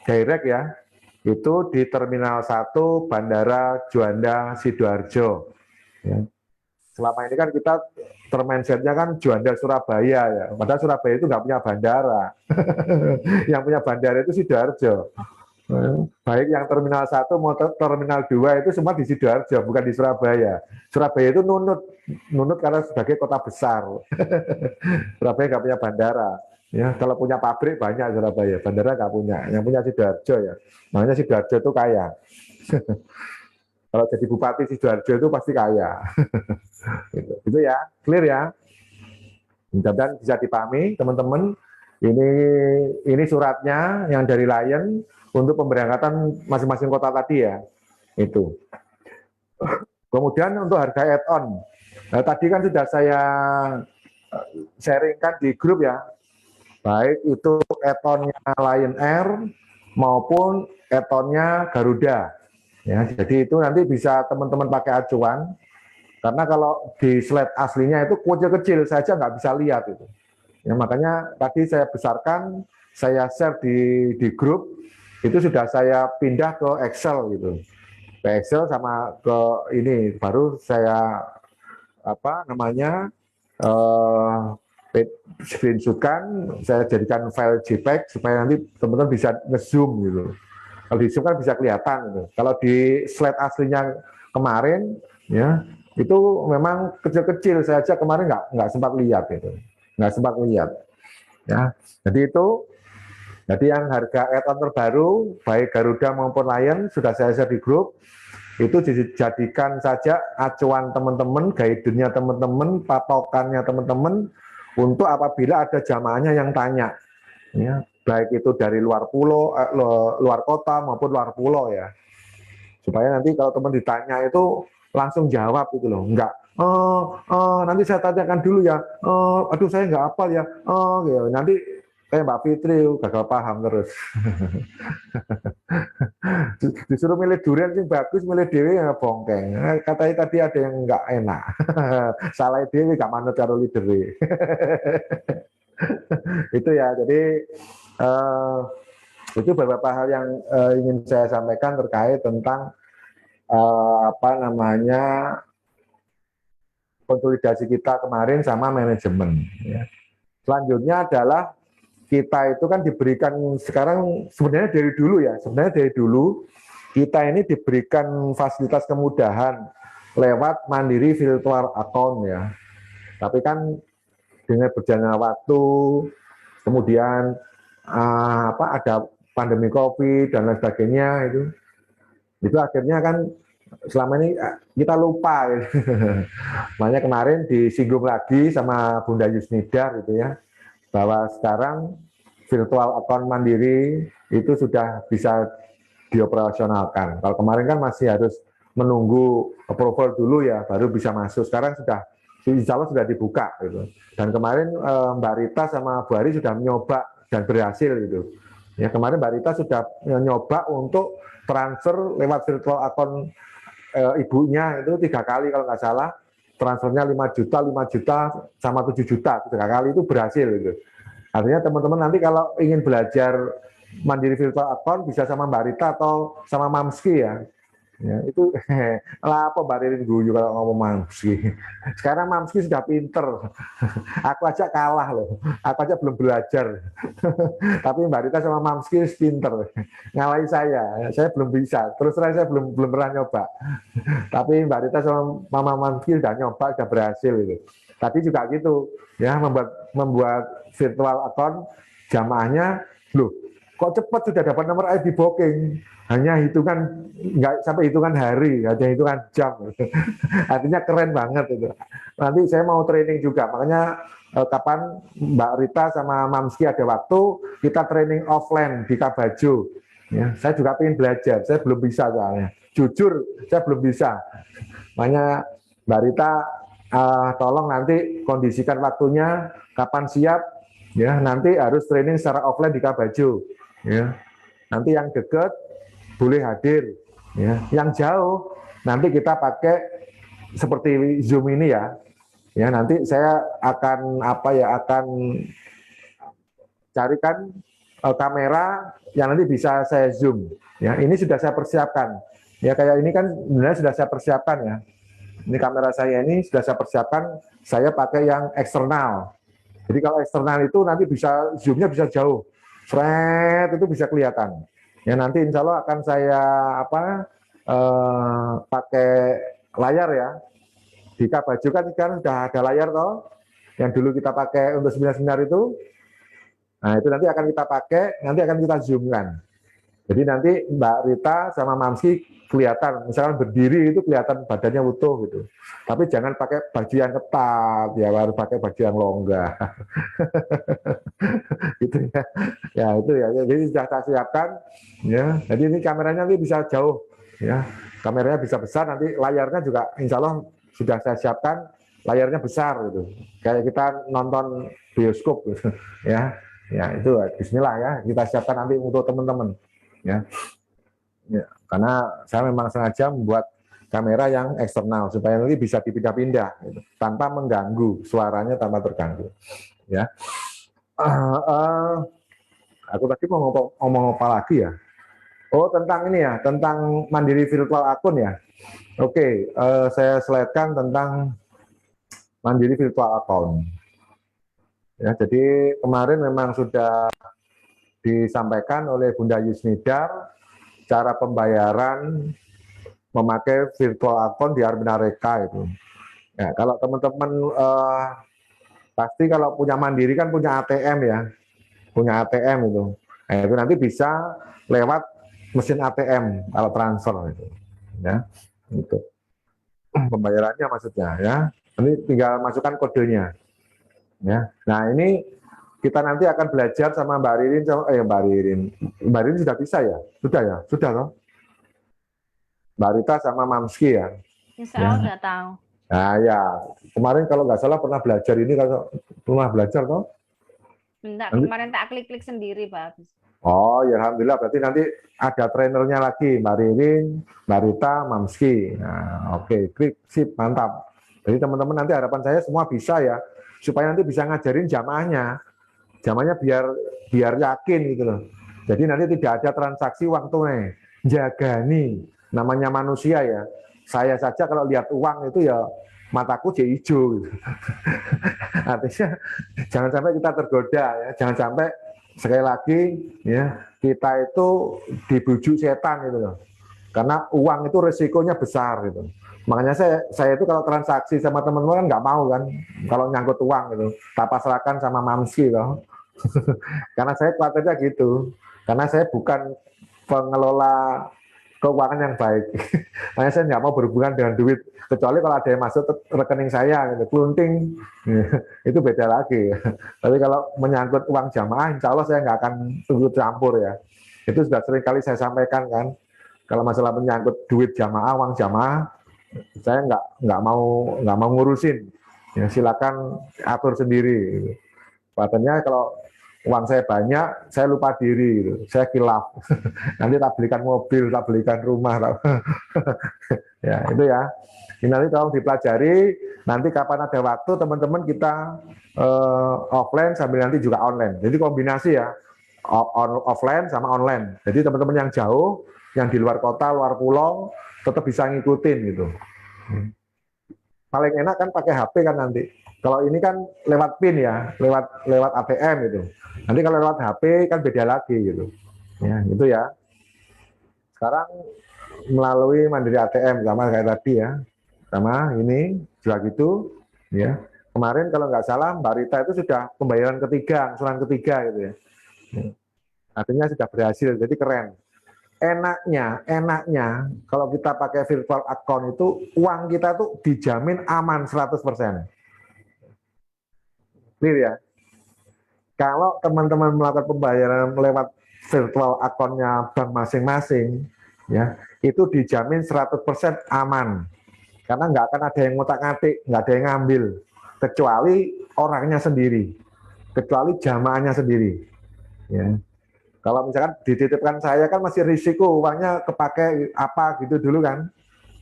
direct ya. Itu di Terminal 1 Bandara Juanda Sidoarjo. Ya. Selama ini kan kita termindsetnya kan Juanda Surabaya ya. Padahal Surabaya itu nggak punya bandara. Yang punya bandara itu Sidoarjo. Baik yang Terminal 1 maupun Terminal 2 itu semua di Sidoarjo, bukan di Surabaya. Surabaya itu nunut karena sebagai kota besar. Surabaya nggak punya bandara. Ya, kalau punya pabrik banyak Surabaya, bandara nggak punya. Yang punya Sidoarjo ya. Makanya Sidoarjo itu kaya. Kalau jadi bupati Sidoarjo itu pasti kaya. Itu ya, clear ya. Mudah-mudahan bisa dipahami teman-teman. Ini suratnya yang dari Lion untuk pemberangkatan masing-masing kota tadi ya. Itu. Kemudian untuk harga add-on. Nah, tadi kan sudah saya sharingkan di grup ya. Baik itu add-onnya Lion Air maupun add-onnya Garuda. Ya, jadi itu nanti bisa teman-teman pakai acuan, karena kalau di slide aslinya itu kecil-kecil saja nggak bisa lihat itu. Ya, makanya tadi saya besarkan, saya share di grup, itu sudah saya pindah ke Excel gitu, ke Excel sama ke ini baru saya screenshotkan, saya jadikan file JPEG supaya nanti teman-teman bisa nge-zoom gitu. Kalau di zoom kan bisa kelihatan gitu. Kalau di slide aslinya kemarin ya itu memang kecil-kecil saja kemarin nggak sempat lihat gitu. Nggak sempat lihat. Ya. Jadi yang harga add-on terbaru baik Garuda maupun Lion sudah saya share di grup. Itu dijadikan saja acuan teman-teman, guide-nya teman-teman, patokannya teman-teman untuk apabila ada jamaahnya yang tanya. Ya. Baik itu dari luar pulau, luar kota maupun luar pulau ya, supaya nanti kalau teman ditanya itu langsung jawab gitu loh, enggak nanti saya tanyakan dulu ya, aduh saya nggak hafal ya, gitu. Nanti kayak Mbak Fitri gagal paham terus. Disuruh milih durian yang bagus, milih dewi yang bongkeng. Katanya tadi ada yang nggak enak, salah dewi nggak manut karo leader. Itu ya, jadi itu beberapa hal yang ingin saya sampaikan terkait tentang konsolidasi kita kemarin sama manajemen. Ya. Selanjutnya adalah kita itu kan diberikan sekarang sebenarnya dari dulu kita ini diberikan fasilitas kemudahan lewat mandiri virtual account ya. Tapi kan dengan berjalannya waktu, kemudian ada pandemi COVID dan lain sebagainya itu, Itu akhirnya kan selama ini kita lupa gitu. Makanya kemarin disinggung lagi sama Bunda Yusnida gitu ya, bahwa sekarang virtual account mandiri itu sudah bisa dioperasionalkan. Kalau kemarin kan masih harus menunggu approval dulu ya, baru bisa masuk. Sekarang sudah, insya Allah sudah dibuka gitu. Dan kemarin Mbak Rita sama Bu Ari sudah mencoba dan berhasil gitu. Ya, kemarin Mbak Rita sudah nyoba untuk transfer lewat virtual account ibunya itu 3 kali kalau nggak salah, transfernya 5 juta sama 7 juta, 3 kali itu berhasil gitu. Artinya teman-teman nanti kalau ingin belajar mandiri virtual account bisa sama Mbak Rita atau sama Mamski ya. Ya, itu lah apa Mbak Ririn guyu kalau ngomong Mamski. Sekarang Mamski sudah pinter. Aku aja kalah loh. Aku aja belum belajar. Tapi Mbak Rita sama Mamski pinter. Ngalahin saya belum bisa. Terus terang saya belum pernah nyoba. Tapi Mbak Rita sama Mama Mamski sudah nyoba, sudah berhasil itu. Tadi juga gitu, ya membuat virtual account jamaahnya, loh kok cepat sudah dapat nomor ID booking. Hanya hitungan, nggak sampai hitungan hari, hanya hitungan jam. Artinya keren banget itu. Nanti saya mau training juga, makanya kapan Mbak Rita sama Mamski ada waktu, kita training offline di Kabajo. Ya, saya juga ingin belajar, saya belum bisa soalnya. Jujur, saya belum bisa. Makanya Mbak Rita, tolong nanti kondisikan waktunya, kapan siap, ya nanti harus training secara offline di Kabajo. Ya, nanti yang dekat boleh hadir, ya. Yang jauh nanti kita pakai seperti Zoom ini ya. Ya nanti saya akan akan carikan kamera yang nanti bisa saya zoom. Ya ini sudah saya persiapkan. Ya kayak ini kan sebenarnya sudah saya persiapkan ya. Ini kamera saya ini sudah saya persiapkan. Saya pakai yang eksternal. Jadi kalau eksternal itu nanti bisa zoomnya bisa jauh. Fred itu bisa kelihatan. Ya nanti insya Allah akan saya pakai layar ya. Di Kabajo kan sudah ada layar toh, yang dulu kita pakai untuk seminar-seminar itu. Nah itu nanti akan kita pakai, nanti akan kita zoomkan. Jadi nanti Mbak Rita sama Mamski kelihatan, misalkan berdiri itu kelihatan badannya utuh gitu. Tapi jangan pakai baju yang ketat, ya harus pakai baju yang longgar. Gitu ya. Ya itu ya. Jadi sudah saya siapkan ya. Jadi ini kameranya nanti bisa jauh ya. Kameranya bisa besar, nanti layarnya juga insya Allah sudah saya siapkan, layarnya besar gitu. Kayak kita nonton bioskop gitu ya. Ya itu bismillah ya, kita siapkan nanti untuk teman-teman ya. Ya, karena saya memang sengaja membuat kamera yang eksternal supaya nanti bisa dipindah-pindah gitu, tanpa mengganggu, suaranya tanpa terganggu ya. Aku tadi mau ngomong apa lagi ya? Oh tentang ini ya, tentang mandiri virtual akun ya. Oke, saya slide-kan tentang mandiri virtual account. Ya, jadi kemarin memang sudah disampaikan oleh Bunda Yusnida cara pembayaran memakai virtual account di Arminareka itu. Ya, kalau teman-teman pasti kalau punya mandiri kan punya ATM ya, punya ATM itu. Nah, itu nanti bisa lewat mesin ATM kalau transfer itu. Ya, itu pembayarannya maksudnya ya. Nanti tinggal masukkan kodenya. Ya. Nah, ini kita nanti akan belajar sama Mbak Ririn, Mbak Ririn sudah bisa ya? Sudah ya? Sudah loh. Mbak Rita sama Mamski ya? Insya Allah udah tahu. Nah ya, kemarin kalau nggak salah pernah belajar ini, kalau pernah belajar toh? Bentar, kemarin tak klik-klik sendiri, Pak. Oh ya Alhamdulillah, berarti nanti ada trainernya lagi, Mbak Ririn, Mbak Rita, Mamski. Nah, oke, klik, sip, mantap. Jadi teman-teman nanti harapan saya semua bisa ya, supaya nanti bisa ngajarin jamaahnya biar yakin gitu loh. Jadi nanti tidak ada transaksi uang tunai, jagani, namanya manusia ya. Saya saja kalau lihat uang itu ya mataku jadi hijau. Gitu. Artinya jangan sampai kita tergoda ya, jangan sampai sekali lagi ya kita itu dibujuk setan gitu loh. Karena uang itu resikonya besar gitu. Makanya saya itu kalau transaksi sama teman-teman kan nggak mau kan, kalau nyangkut uang gitu, tak pasrahkan sama Mamski loh. Karena saya khawatirnya gitu, karena saya bukan pengelola keuangan yang baik. Makanya saya nggak mau berhubungan dengan duit, kecuali kalau ada yang masuk ke rekening saya, gitu, kelunting, itu beda lagi. Tapi kalau menyangkut uang jamaah, insya Allah saya nggak akan ikut campur ya. Itu sudah sering kali saya sampaikan kan. Kalau masalah menyangkut duit jamaah, uang jamaah, saya nggak mau ngurusin. Ya, silakan atur sendiri. Padahal kalau uang saya banyak, saya lupa diri, gitu. Saya kilaf. Nanti tak belikan mobil, tak belikan rumah. Ya, itu ya. Ini nanti tolong dipelajari, nanti kapan ada waktu teman-teman kita offline sambil nanti juga online. Jadi kombinasi ya, offline sama online. Jadi teman-teman yang jauh, yang di luar kota, luar pulau, tetap bisa ngikutin gitu. Paling enak kan pakai HP kan nanti. Kalau ini kan lewat PIN ya, lewat ATM gitu. Nanti kalau lewat HP kan beda lagi gitu. Ya, gitu ya. Sekarang melalui Mandiri ATM sama kayak tadi ya. Sama ini juga gitu ya. Kemarin kalau nggak salah Mbak Rita itu sudah pembayaran ketiga, angsuran ketiga gitu ya. Artinya sudah berhasil, jadi keren. Enaknya kalau kita pakai virtual account itu uang kita tuh dijamin aman 100%. Clear ya? Kalau teman-teman melakukan pembayaran lewat virtual account-nya bank masing-masing, ya itu dijamin 100% aman. Karena nggak akan ada yang ngotak-ngatik, nggak ada yang ngambil, kecuali orangnya sendiri, kecuali jamaahnya sendiri. Ya. Kalau misalkan dititipkan saya kan masih risiko uangnya kepake apa gitu dulu kan.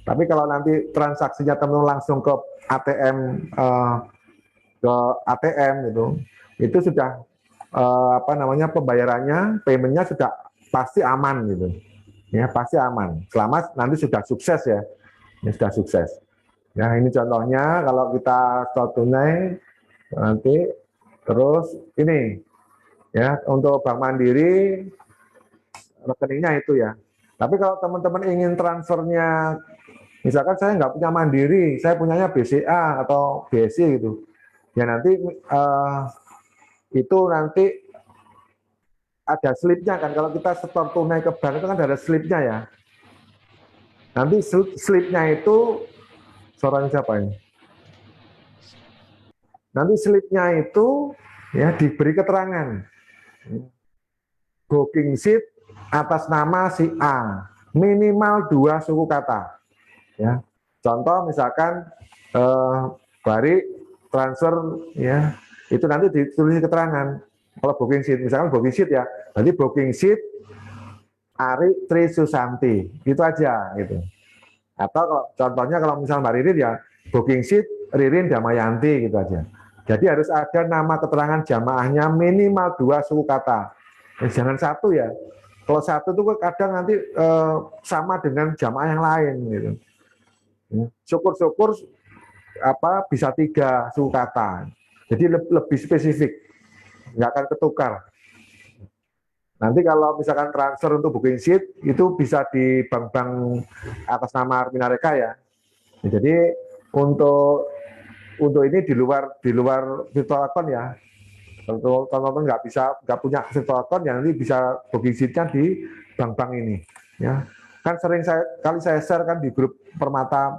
Tapi kalau nanti transaksinya teman-teman langsung ke ATM gitu, itu sudah pembayarannya, paymentnya sudah pasti aman gitu. Ya pasti aman. Selama nanti sudah sukses ya, sudah sukses. Ya ini contohnya kalau kita store tunai nanti terus ini. Ya, untuk Bank Mandiri rekeningnya itu ya. Tapi kalau teman-teman ingin transfernya, misalkan saya nggak punya Mandiri, saya punyanya BCA atau BSI gitu. Ya nanti itu nanti ada slipnya kan. Kalau kita setor tunai ke bank itu kan ada slipnya ya. Nanti slipnya itu, suaranya siapa ini? Nanti slipnya itu ya diberi keterangan. Booking sheet atas nama si A, minimal 2 suku kata. Ya, contoh misalkan Bari transfer ya, itu nanti ditulis keterangan. Kalau booking sheet, misalkan booking sheet ya, nanti booking sheet Ari Tri Susanti, itu aja gitu. Atau kalau contohnya kalau misalnya Mbak Ririn ya, booking sheet Ririn Damayanti gitu aja. Jadi harus ada nama keterangan jamaahnya minimal 2 suku kata. Jangan satu ya. Kalau satu itu kadang nanti sama dengan jamaah yang lain gitu. Syukur-syukur bisa 3 suku kata. Jadi lebih spesifik, nggak akan ketukar. Nanti kalau misalkan transfer untuk booking sheet itu bisa di bank-bank atas nama Armina Reka ya. Jadi untuk ini di luar virtual account ya. Kalau teman-teman nggak punya virtual account ya nanti bisa booking sheet-nya di bank-bank ini. Ya, kan sering saya share kan di grup Permata,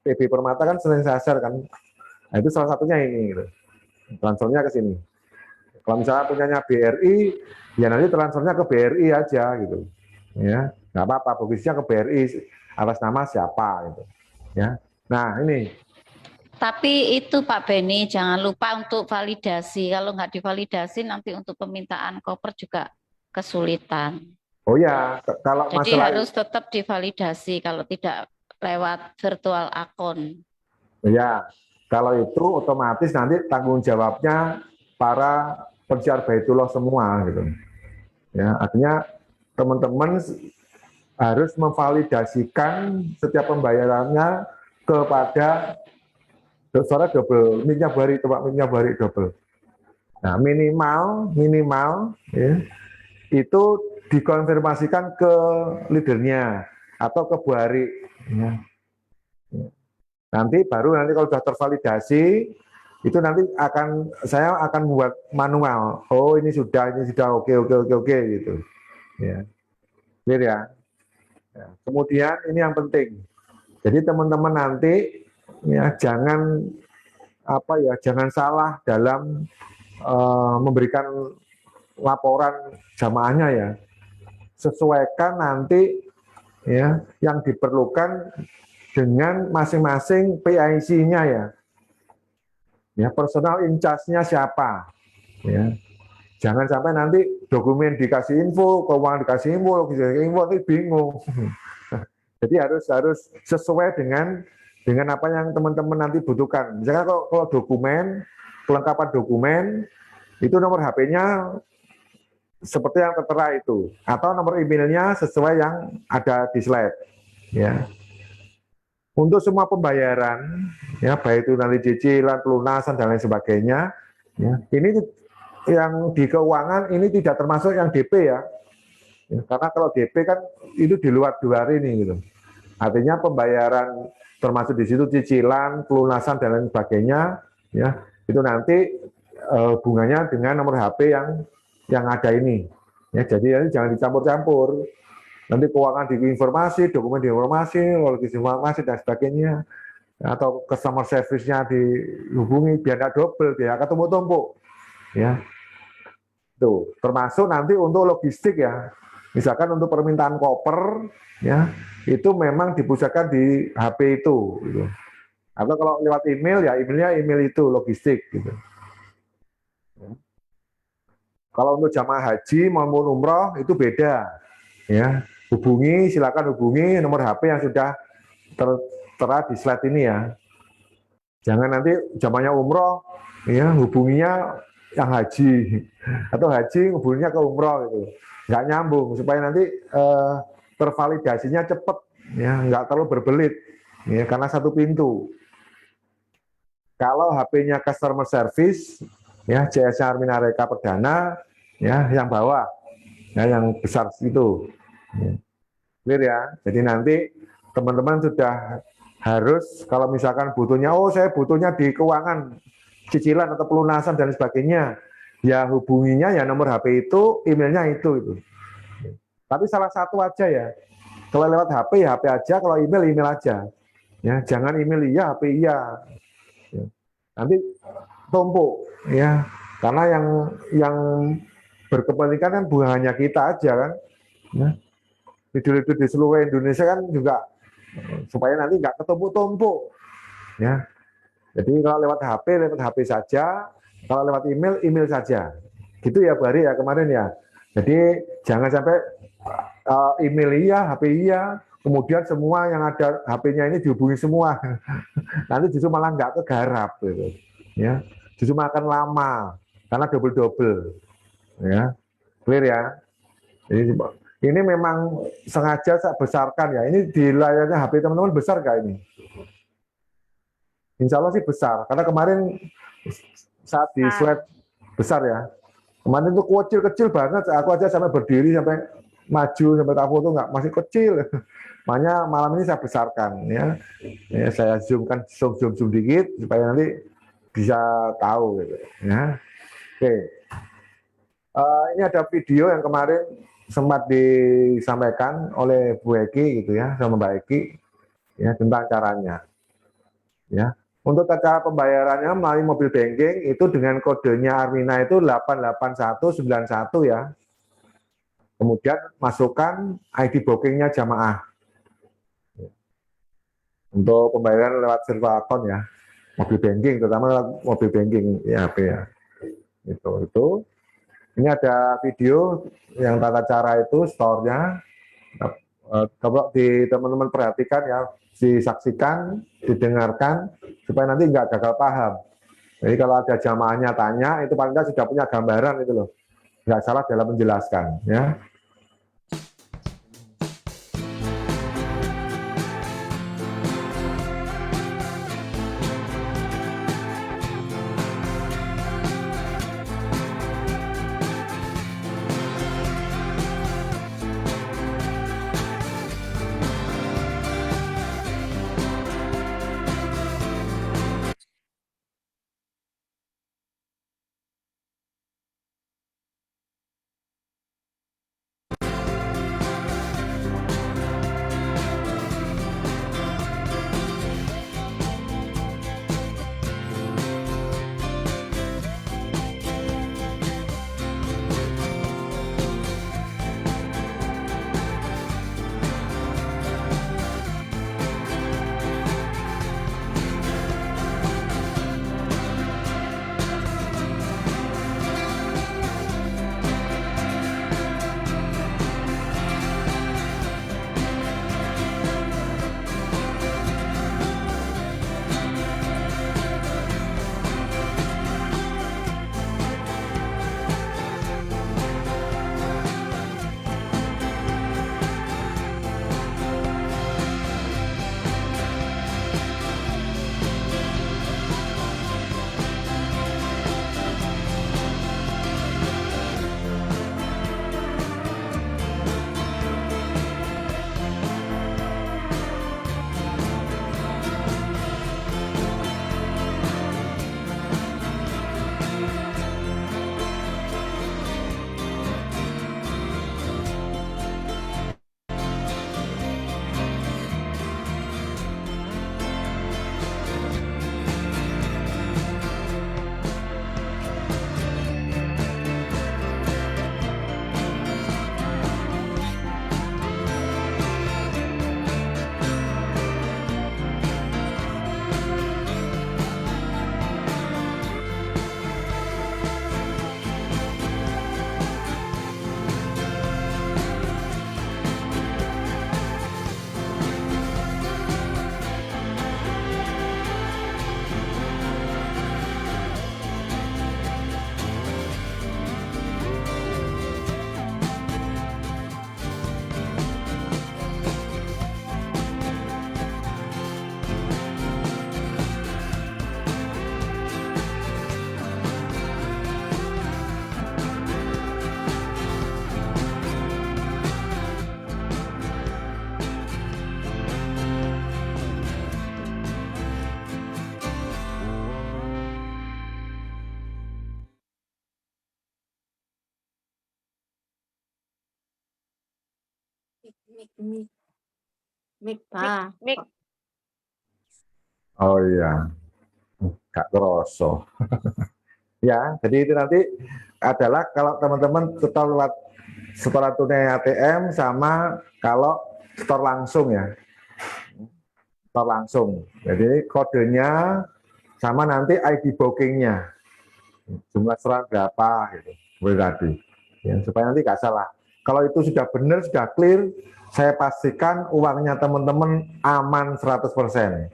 PB Permata kan sering saya share kan. Nah, itu salah satunya ini. Gitu. Transfernya ke sini. Kalau misalnya punyanya BRI, ya nanti transfernya ke BRI aja gitu. Ya, nggak apa-apa, booking sheet-nya ke BRI atas nama siapa gitu. Ya, nah ini. Tapi itu Pak Beni jangan lupa untuk validasi. Kalau nggak divalidasi nanti untuk permintaan koper juga kesulitan. Oh ya, kalau jadi masalah harus tetap divalidasi kalau tidak lewat virtual account. Ya, kalau itu otomatis nanti tanggung jawabnya para pensiar Baitullah semua gitu. Ya, artinya teman-teman harus memvalidasikan setiap pembayarannya kepada suara double, mic-nya bari, coba mic-nya bari double. Nah, minimal ya, itu dikonfirmasikan ke leadernya atau ke Bu Ari. Ya. Nanti kalau sudah tervalidasi, itu nanti saya akan buat manual. Oh ini sudah oke gitu. Ya, clear ya. Ya, kemudian ini yang penting. Jadi teman-teman nanti ya jangan jangan salah dalam memberikan laporan jamaahnya ya. Sesuaikan nanti ya yang diperlukan dengan masing-masing PIC-nya ya. Ya, personal in charge-nya siapa? Ya. Jangan sampai nanti dokumen dikasih info, keuangan dikasih info, logistik info, nanti bingung. Jadi harus sesuai dengan apa yang teman-teman nanti butuhkan. Misalnya kalau dokumen, kelengkapan dokumen, itu nomor HP-nya seperti yang tertera itu, atau nomor emailnya sesuai yang ada di slide. Ya. Untuk semua pembayaran, ya baik itu nanti cicilan, pelunasan dan lain sebagainya, ya, ini yang di keuangan ini tidak termasuk yang DP ya. Ya, karena kalau DP kan itu di luar ini gitu. Artinya pembayaran termasuk di situ cicilan, pelunasan dan lain sebagainya, ya itu nanti hubungannya dengan nomor HP yang ada ini. Ya, jadi jangan dicampur-campur. Nanti keuangan diinformasi, dokumen diinformasi, logis informasi dan sebagainya, atau customer service-nya dihubungi biar nggak double, biar nggak ketemu-tumpuk. Ya, tuh termasuk nanti untuk logistik ya. Misalkan untuk permintaan koper, ya itu memang dipusatkan di HP itu. Gitu. Atau kalau lewat email ya emailnya email itu logistik. Gitu. Ya. Kalau untuk jamaah haji maupun umroh itu beda. Ya, silakan hubungi nomor HP yang sudah tertera di slide ini ya. Jangan nanti jamaahnya umroh, ya hubunginya yang haji atau haji hubunginya ke umroh gitu. Nggak nyambung supaya nanti tervalidasinya cepat, ya nggak terlalu berbelit, ya karena satu pintu. Kalau HP-nya customer service, ya CS-nya Armina Reka Perdana, ya yang bawah, ya yang besar itu. Clear ya. Jadi nanti teman-teman sudah harus kalau misalkan butuhnya, saya butuhnya di keuangan cicilan atau pelunasan dan sebagainya, ya hubunginya ya nomor HP itu, emailnya itu. Tapi salah satu aja ya. Kalau lewat HP ya HP aja, kalau email aja. Ya, jangan email iya, HP iya. Ya. Nanti tumpuk ya. Karena yang berkepentingan kan bukan hanya kita aja kan. Ya. Video-video di seluruh Indonesia kan juga supaya nanti nggak ketumpuk-tumpuk. Ya. Jadi kalau lewat HP saja, kalau lewat email saja. Gitu ya Bu Ari ya kemarin ya. Jadi jangan sampai email iya, HP iya, kemudian semua yang ada HP-nya ini dihubungi semua. Nanti justru malah nggak kegarap gitu. Ya. Justru makan lama karena double-double. Ya. Clear ya. Jadi ini memang sengaja saya besarkan ya. Ini di layarnya HP teman-teman besar nggak ini? Insya Allah sih besar. Karena kemarin saat di slide besar ya. Kemarin itu kecil banget. Aku aja sampai berdiri, sampai maju, sampai tak foto nggak, masih kecil. Makanya malam ini saya besarkan ya. Saya zoomkan, zoom dikit supaya nanti bisa tahu gitu. Ya. Oke. Ini ada video yang kemarin sempat disampaikan oleh Bu Eki gitu ya, sama Mbak Eki ya tentang caranya. Ya. Untuk cara pembayarannya melalui mobil banking itu dengan kodenya Armina itu 88191 ya. Kemudian masukkan ID bookingnya jamaah. Untuk pembayaran lewat server account ya, mobil banking terutama mobil banking ya HP ya. Itu. Ini ada video yang tata cara itu store-nya. Coba teman-teman perhatikan ya, disaksikan, didengarkan supaya nanti nggak gagal paham. Jadi kalau ada jamaahnya tanya, itu paling nggak sudah punya gambaran itu loh, nggak salah dalam menjelaskan ya. Mik, Pak. Mik. Oh iya, nggak kerasa. Ya, jadi itu nanti adalah kalau teman-teman setor lewat setoran tunai ATM sama kalau setor langsung ya. Setor langsung. Jadi kodenya sama nanti ID bookingnya. Jumlah setoran berapa gitu. Seperti tadi. Ya, supaya nanti nggak salah. Kalau itu sudah benar, sudah clear, saya pastikan uangnya teman-teman aman 100%.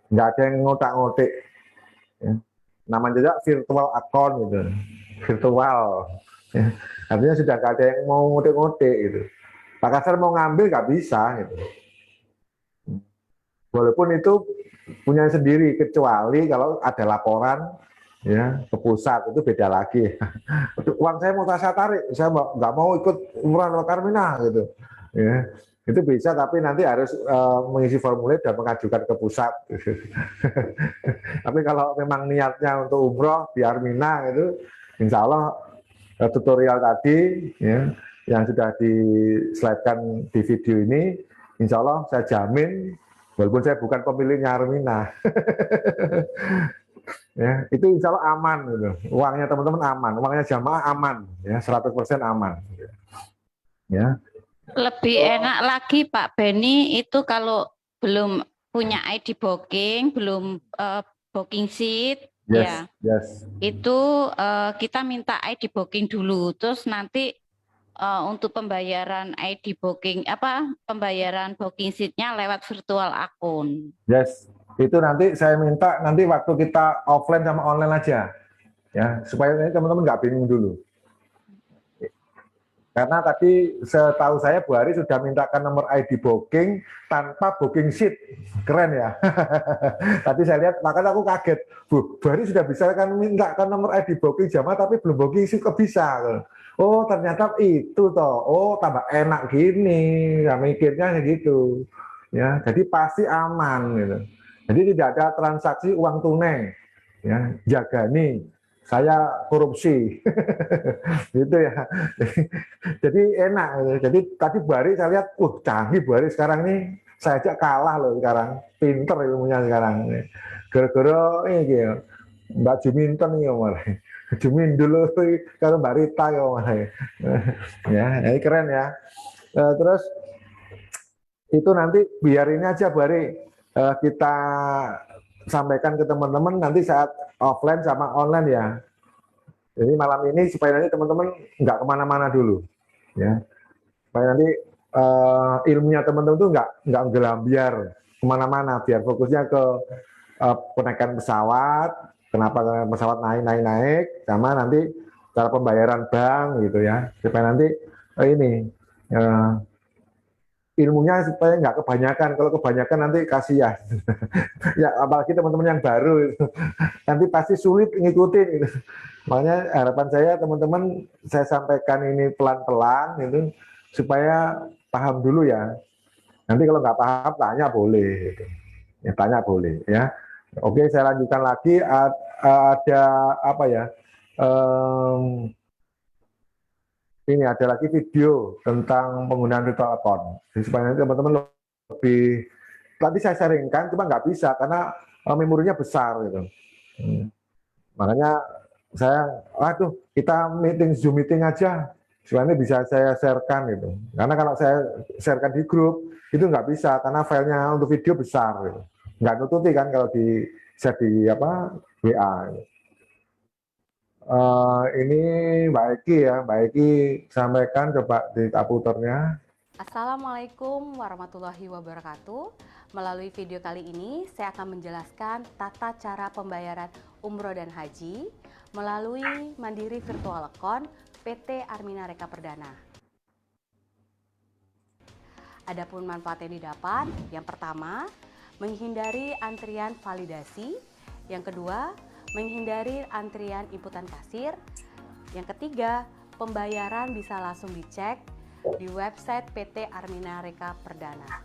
Nggak ada yang ngotak-ngotik. Ya. Namanya juga virtual account gitu, virtual. Ya. Artinya sudah nggak ada yang mau ngotek-ngotek gitu. Pak Kasar mau ngambil nggak bisa gitu. Walaupun itu punya sendiri, kecuali kalau ada laporan ya ke pusat itu beda lagi. Uang saya mau saya tarik, saya nggak mau ikut umroh Karmina gitu. Ya. Itu bisa, tapi nanti harus mengisi formulir dan mengajukan ke pusat. Tapi kalau memang niatnya untuk umroh di Armina itu, insya Allah tutorial tadi ya, yang sudah di-slide-kan di video ini, insya Allah saya jamin, walaupun saya bukan pemiliknya Armina, ya, itu insya Allah aman, gitu. Uangnya teman-teman aman, uangnya jamaah aman, ya 100% aman. Ya. Lebih enak lagi Pak Beni itu kalau belum punya ID booking, belum booking seat, ya Yes. itu kita minta ID booking dulu, terus nanti untuk pembayaran ID booking pembayaran booking seatnya lewat virtual akun. Yes, itu nanti saya minta nanti waktu kita offline sama online aja, ya supaya ini teman-teman nggak bingung dulu. Karena tadi setahu saya Bu Hari sudah mintakan nomor ID booking tanpa booking seat, keren ya. Tadi saya lihat, makanya aku kaget, Bu Hari sudah bisa kan mintakan nomor ID booking jamaah tapi belum booking seat kok bisa. Oh ternyata itu toh, oh tambah enak gini, ya mikirnya gitu. Ya, jadi pasti aman gitu. Jadi tidak ada transaksi uang tunai, ya jaga nih. Saya korupsi, gitu ya. Jadi enak. Jadi tadi Bu Hari saya lihat, canggih Bu Hari sekarang nih. Saya ajak kalah loh sekarang, pinter ilmunya sekarang. Gara-gara ini Mbak Juminten nih malah. Jumin dulu kalau Mbak Rita ya malah. Ya, ini keren ya. Terus itu nanti biar ini aja Bu Hari kita sampaikan ke teman-teman nanti saat offline sama online ya. Jadi malam ini supaya nanti teman-teman nggak kemana-mana dulu, ya. Supaya nanti ilmunya teman-teman tuh nggak gelambiar kemana-mana, biar fokusnya ke penaikan pesawat, kenapa pesawat naik, sama nanti cara pembayaran bank gitu ya. Supaya nanti ini ilmunya supaya nggak kebanyakan. Kalau kebanyakan nanti kasihan. Ya apalagi teman-teman yang baru nanti pasti sulit ngikutin gitu. Makanya harapan saya teman-teman saya sampaikan ini pelan-pelan gitu supaya paham dulu ya. Nanti kalau nggak paham tanya boleh gitu. Ya tanya boleh ya. Oke, saya lanjutkan lagi, ada apa ya? Ini ada lagi video tentang penggunaan virtual account. Jadi supaya nanti teman-teman lebih, tadi saya sharingkan, cuma nggak bisa karena memorinya besar gitu. Makanya saya, kita Zoom meeting aja, supaya bisa saya sharekan gitu. Karena kalau saya sharekan di grup, itu nggak bisa, karena filenya untuk video besar gitu. Nggak nututi kan kalau di share di WA. Gitu. Ini Mbak Eki ya, Mbak Eki sampaikan coba di puternya. Assalamualaikum warahmatullahi wabarakatuh. Melalui video kali ini saya akan menjelaskan tata cara pembayaran umroh dan haji melalui Mandiri Virtual Account PT Armina Reka Perdana. Adapun manfaat yang didapat, yang pertama, menghindari antrian validasi, yang kedua, menghindari antrian inputan kasir. Yang ketiga, pembayaran bisa langsung dicek di website PT Armina Reka Perdana.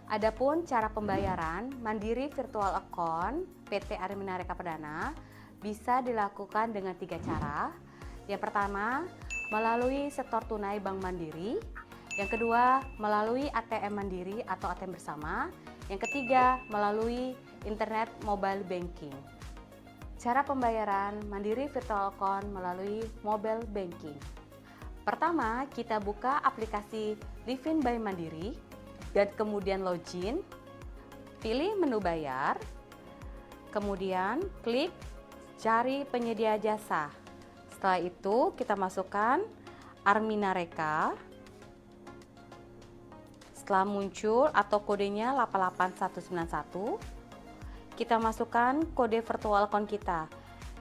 Adapun cara pembayaran Mandiri Virtual Account PT Armina Reka Perdana bisa dilakukan dengan 3 cara. Yang pertama, melalui setor tunai Bank Mandiri. Yang kedua, melalui ATM Mandiri atau ATM bersama. Yang ketiga, melalui internet mobile banking. Cara pembayaran Mandiri Virtual Account melalui mobile banking. Pertama, kita buka aplikasi Livin by Mandiri dan kemudian login. Pilih menu bayar. Kemudian klik cari penyedia jasa. Setelah itu kita masukkan Armina Reka. Setelah muncul atau kodenya 88191, kita masukkan kode virtual account kita,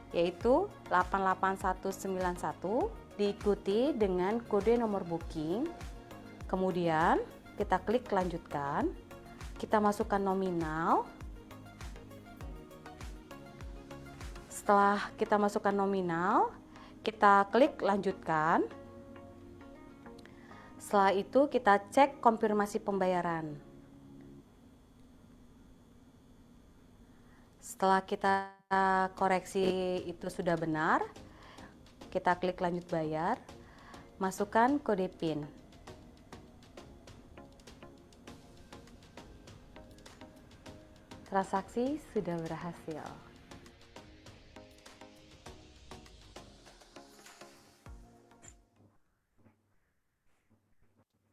yaitu 88191, diikuti dengan kode nomor booking. Kemudian kita klik lanjutkan, kita masukkan nominal. Setelah kita masukkan nominal, kita klik lanjutkan. Setelah itu kita cek konfirmasi pembayaran. Setelah kita koreksi itu sudah benar, kita klik lanjut bayar, masukkan kode PIN. Transaksi sudah berhasil.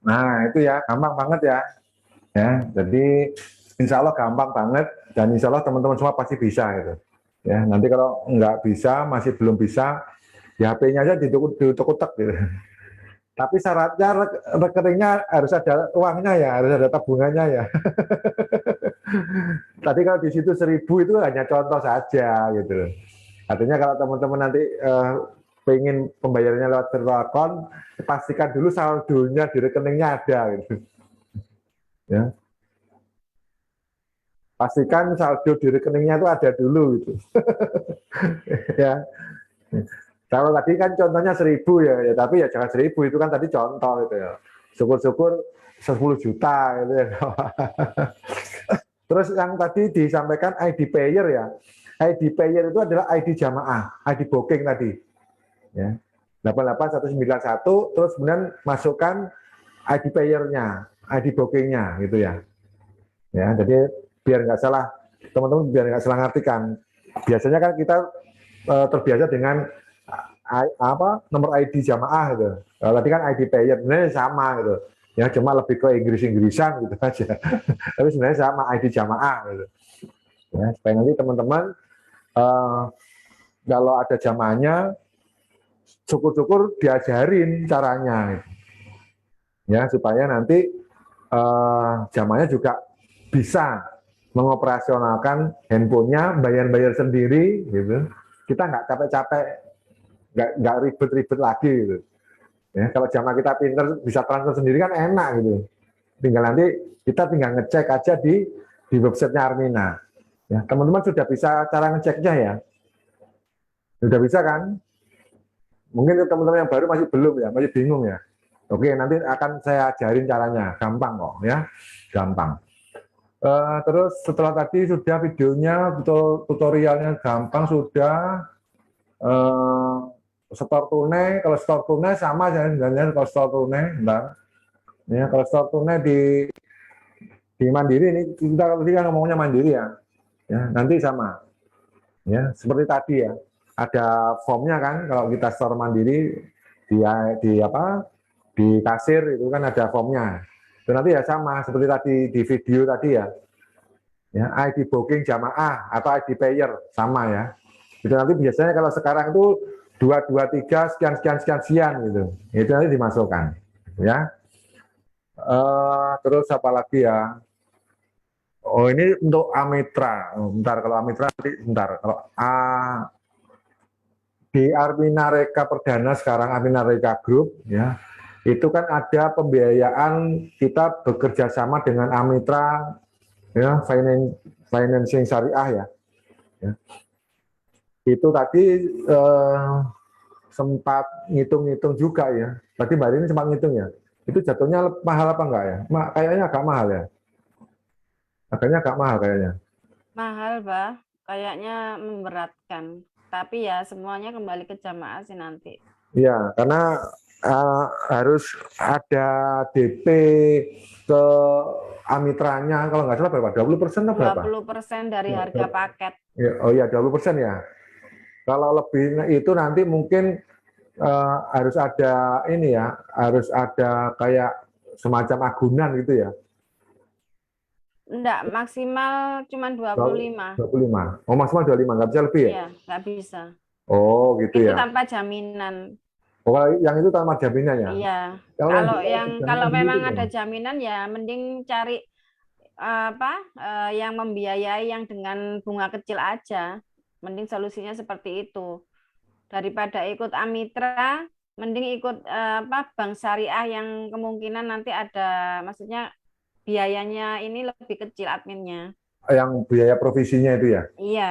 Nah, itu ya, gampang banget ya. Ya, jadi insya Allah gampang banget, dan insya Allah teman-teman semua pasti bisa gitu. Ya, nanti kalau nggak bisa, masih belum bisa, ya HP-nya aja diutek-utek gitu. Tapi syaratnya rekeningnya harus ada uangnya ya, harus ada tabungannya ya. Tadi kalau di situ 1.000 itu hanya contoh saja gitu. Artinya kalau teman-teman nanti pengen pembayarannya lewat virtual account, pastikan dulu saldonya di rekeningnya ada gitu. Ya. Pastikan saldo di rekeningnya itu ada dulu gitu. Ya. Kalau tadi kan contohnya 1.000 ya, tapi ya jangan 1.000, itu kan tadi contoh gitu ya. Syukur-syukur 10 juta gitu ya. Terus yang tadi disampaikan ID payer ya. ID payer itu adalah ID jamaah, ID booking tadi. Ya. 88191, terus kemudian masukkan ID payer-nya, ID booking-nya gitu ya. Ya, jadi biar nggak salah, teman-teman biar nggak salah ngartikan. Biasanya kan kita terbiasa dengan nomor ID jamaah gitu. Tadi kan ID payer, sebenarnya sama gitu. Ya, cuma lebih ke Inggris-Inggrisan gitu aja. Tapi sebenarnya sama ID jamaah gitu. Ya, supaya nanti teman-teman kalau ada jamaahnya, syukur-syukur diajarin caranya, gitu. Ya, supaya nanti jamaahnya juga bisa mengoperasionalkan handphonenya, bayar-bayar sendiri, gitu. Kita nggak capek-capek, nggak ribet-ribet lagi, gitu. Ya, kalau jamaah kita pinter bisa transfer sendiri kan enak gitu. Tinggal nanti kita tinggal ngecek aja di websitenya Armina. Ya, teman-teman sudah bisa cara ngeceknya ya? Sudah bisa kan? Mungkin teman-teman yang baru masih belum ya, masih bingung ya. Oke, nanti akan saya ajarin caranya, gampang kok ya, gampang. Terus setelah tadi sudah videonya, tutorialnya gampang sudah. Store tunai, kalau store tunai sama aja sebenarnya. Kalau store tunai, bentar. Ya, kalau store tunai di Mandiri ini kita tadi kan ngomongnya Mandiri ya. Ya, nanti sama. Ya, seperti tadi ya. Ada formnya kan, kalau kita store Mandiri di kasir itu kan ada formnya. Itu nanti ya sama seperti tadi di video tadi ya. Ya, ID booking jamaah atau ID payer sama ya. Itu nanti biasanya kalau sekarang itu 223 sekian gitu. Itu nanti dimasukkan ya. Terus apa lagi ya? Oh, ini untuk Amitra. Bentar, kalau Amitra nanti bentar. Kalau di Armina Reka Perdana sekarang Armina Reka Group ya, itu kan ada pembiayaan, kita bekerja sama dengan Amitra ya, financing syariah ya. Itu tadi sempat ngitung-ngitung juga ya. Tadi Mbak Rini sempat ngitung ya. Itu jatuhnya mahal apa enggak ya? Kayaknya agak mahal ya. Agaknya agak mahal kayaknya. Mahal, Bah. Kayaknya memberatkan. Tapi ya semuanya kembali ke jamaah sih nanti. Iya, karena harus ada DP ke Amitranya, kalau nggak salah berapa? 20% atau berapa? 20% dari harga paket. Ya, oh ya, 20% ya. Kalau lebih itu nanti mungkin harus ada ini ya, harus ada kayak semacam agunan gitu ya. Enggak, maksimal cuma 25. 25. Oh, maksimal 25, nggak bisa lebih ya? Iya, nggak bisa. Oh, gitu Itu ya. tanpa jaminan. Oh, yang itu tanpa jaminan ya? Iya. Kalau Kalau jaminan memang gitu ada loh. jaminan ya mending cari yang membiayai yang dengan bunga kecil aja. Mending solusinya seperti itu. Daripada ikut Amitra, mending ikut bank syariah yang kemungkinan nanti ada, maksudnya biayanya ini lebih kecil adminnya. Yang biaya provisinya itu ya? Iya.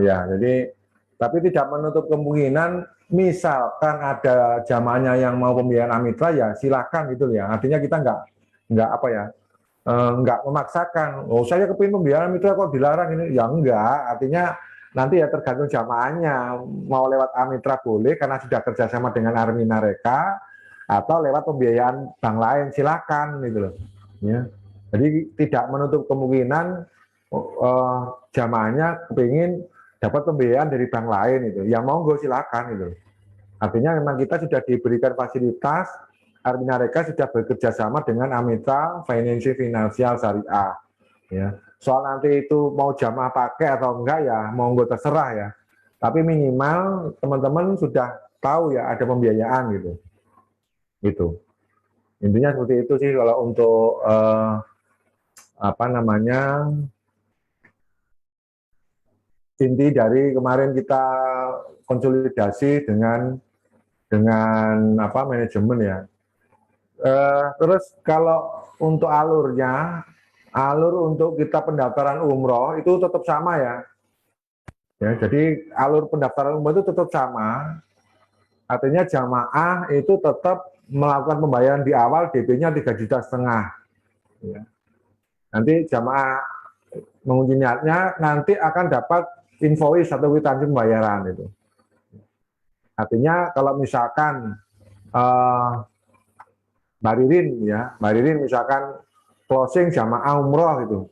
Ya, jadi tapi tidak menutup kemungkinan misalkan ada jamaahnya yang mau pembiayaan Amitra ya silakan gitu ya. Artinya kita nggak apa ya, nggak memaksakan. Oh, saya kepingin pembiayaan Amitra kok dilarang ini? Ya enggak. Artinya nanti ya tergantung jamaahnya mau lewat Amitra boleh karena sudah kerjasama dengan Armina Reka, atau lewat pembiayaan bank lain silakan gitu loh. Ya. Jadi tidak menutup kemungkinan jamaahnya kepingin dapat pembiayaan dari bank lain itu, ya monggo silakan itu. Artinya memang kita sudah diberikan fasilitas, Armina Reka sudah bekerja sama dengan Amitra Financial Syariah. Ya. Soal nanti itu mau jamaah pakai atau enggak ya monggo terserah ya. Tapi minimal teman-teman sudah tahu ya ada pembiayaan gitu. Gitu. Intinya seperti itu sih kalau untuk inti dari kemarin kita konsolidasi dengan manajemen ya. Terus kalau untuk alur untuk kita pendaftaran umroh itu tetap sama ya. Ya, jadi alur pendaftaran umroh itu tetap sama. Artinya jamaah itu tetap melakukan pembayaran di awal DP-nya 3,5 juta. Ya. Nanti jamaah mengunci niatnya nanti akan dapat invoice atau kwitansi pembayaran itu. Artinya kalau misalkan Mbak Ririn misalkan closing jamaah umroh gitu,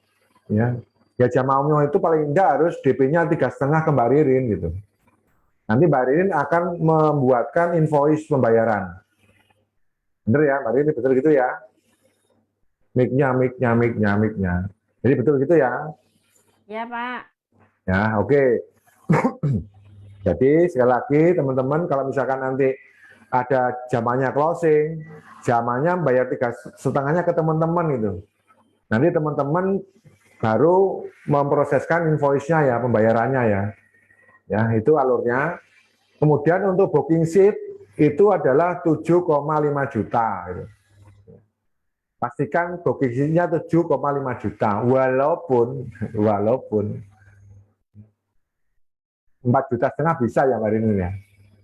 ya jamaah umroh itu paling tidak harus DP-nya 3,5 ke Mbak Ririn gitu. Nanti Mbak Ririn akan membuatkan invoice pembayaran. Bener ya Mbak Ririn, betul gitu ya? Mic-nya. Jadi betul gitu ya? Ya Pak. Ya, oke. Jadi sekali lagi teman-teman kalau misalkan nanti ada jamaahnya closing, jamaahnya bayar 3,5-nya ke teman-teman itu. Nanti teman-teman baru memproseskan invoice-nya ya, pembayarannya ya. Ya, itu alurnya. Kemudian untuk booking seat itu adalah 7,5 juta gitu. Pastikan booking seat-nya 7,5 juta walaupun 4,5 juta bisa ya Mbak Rini ya?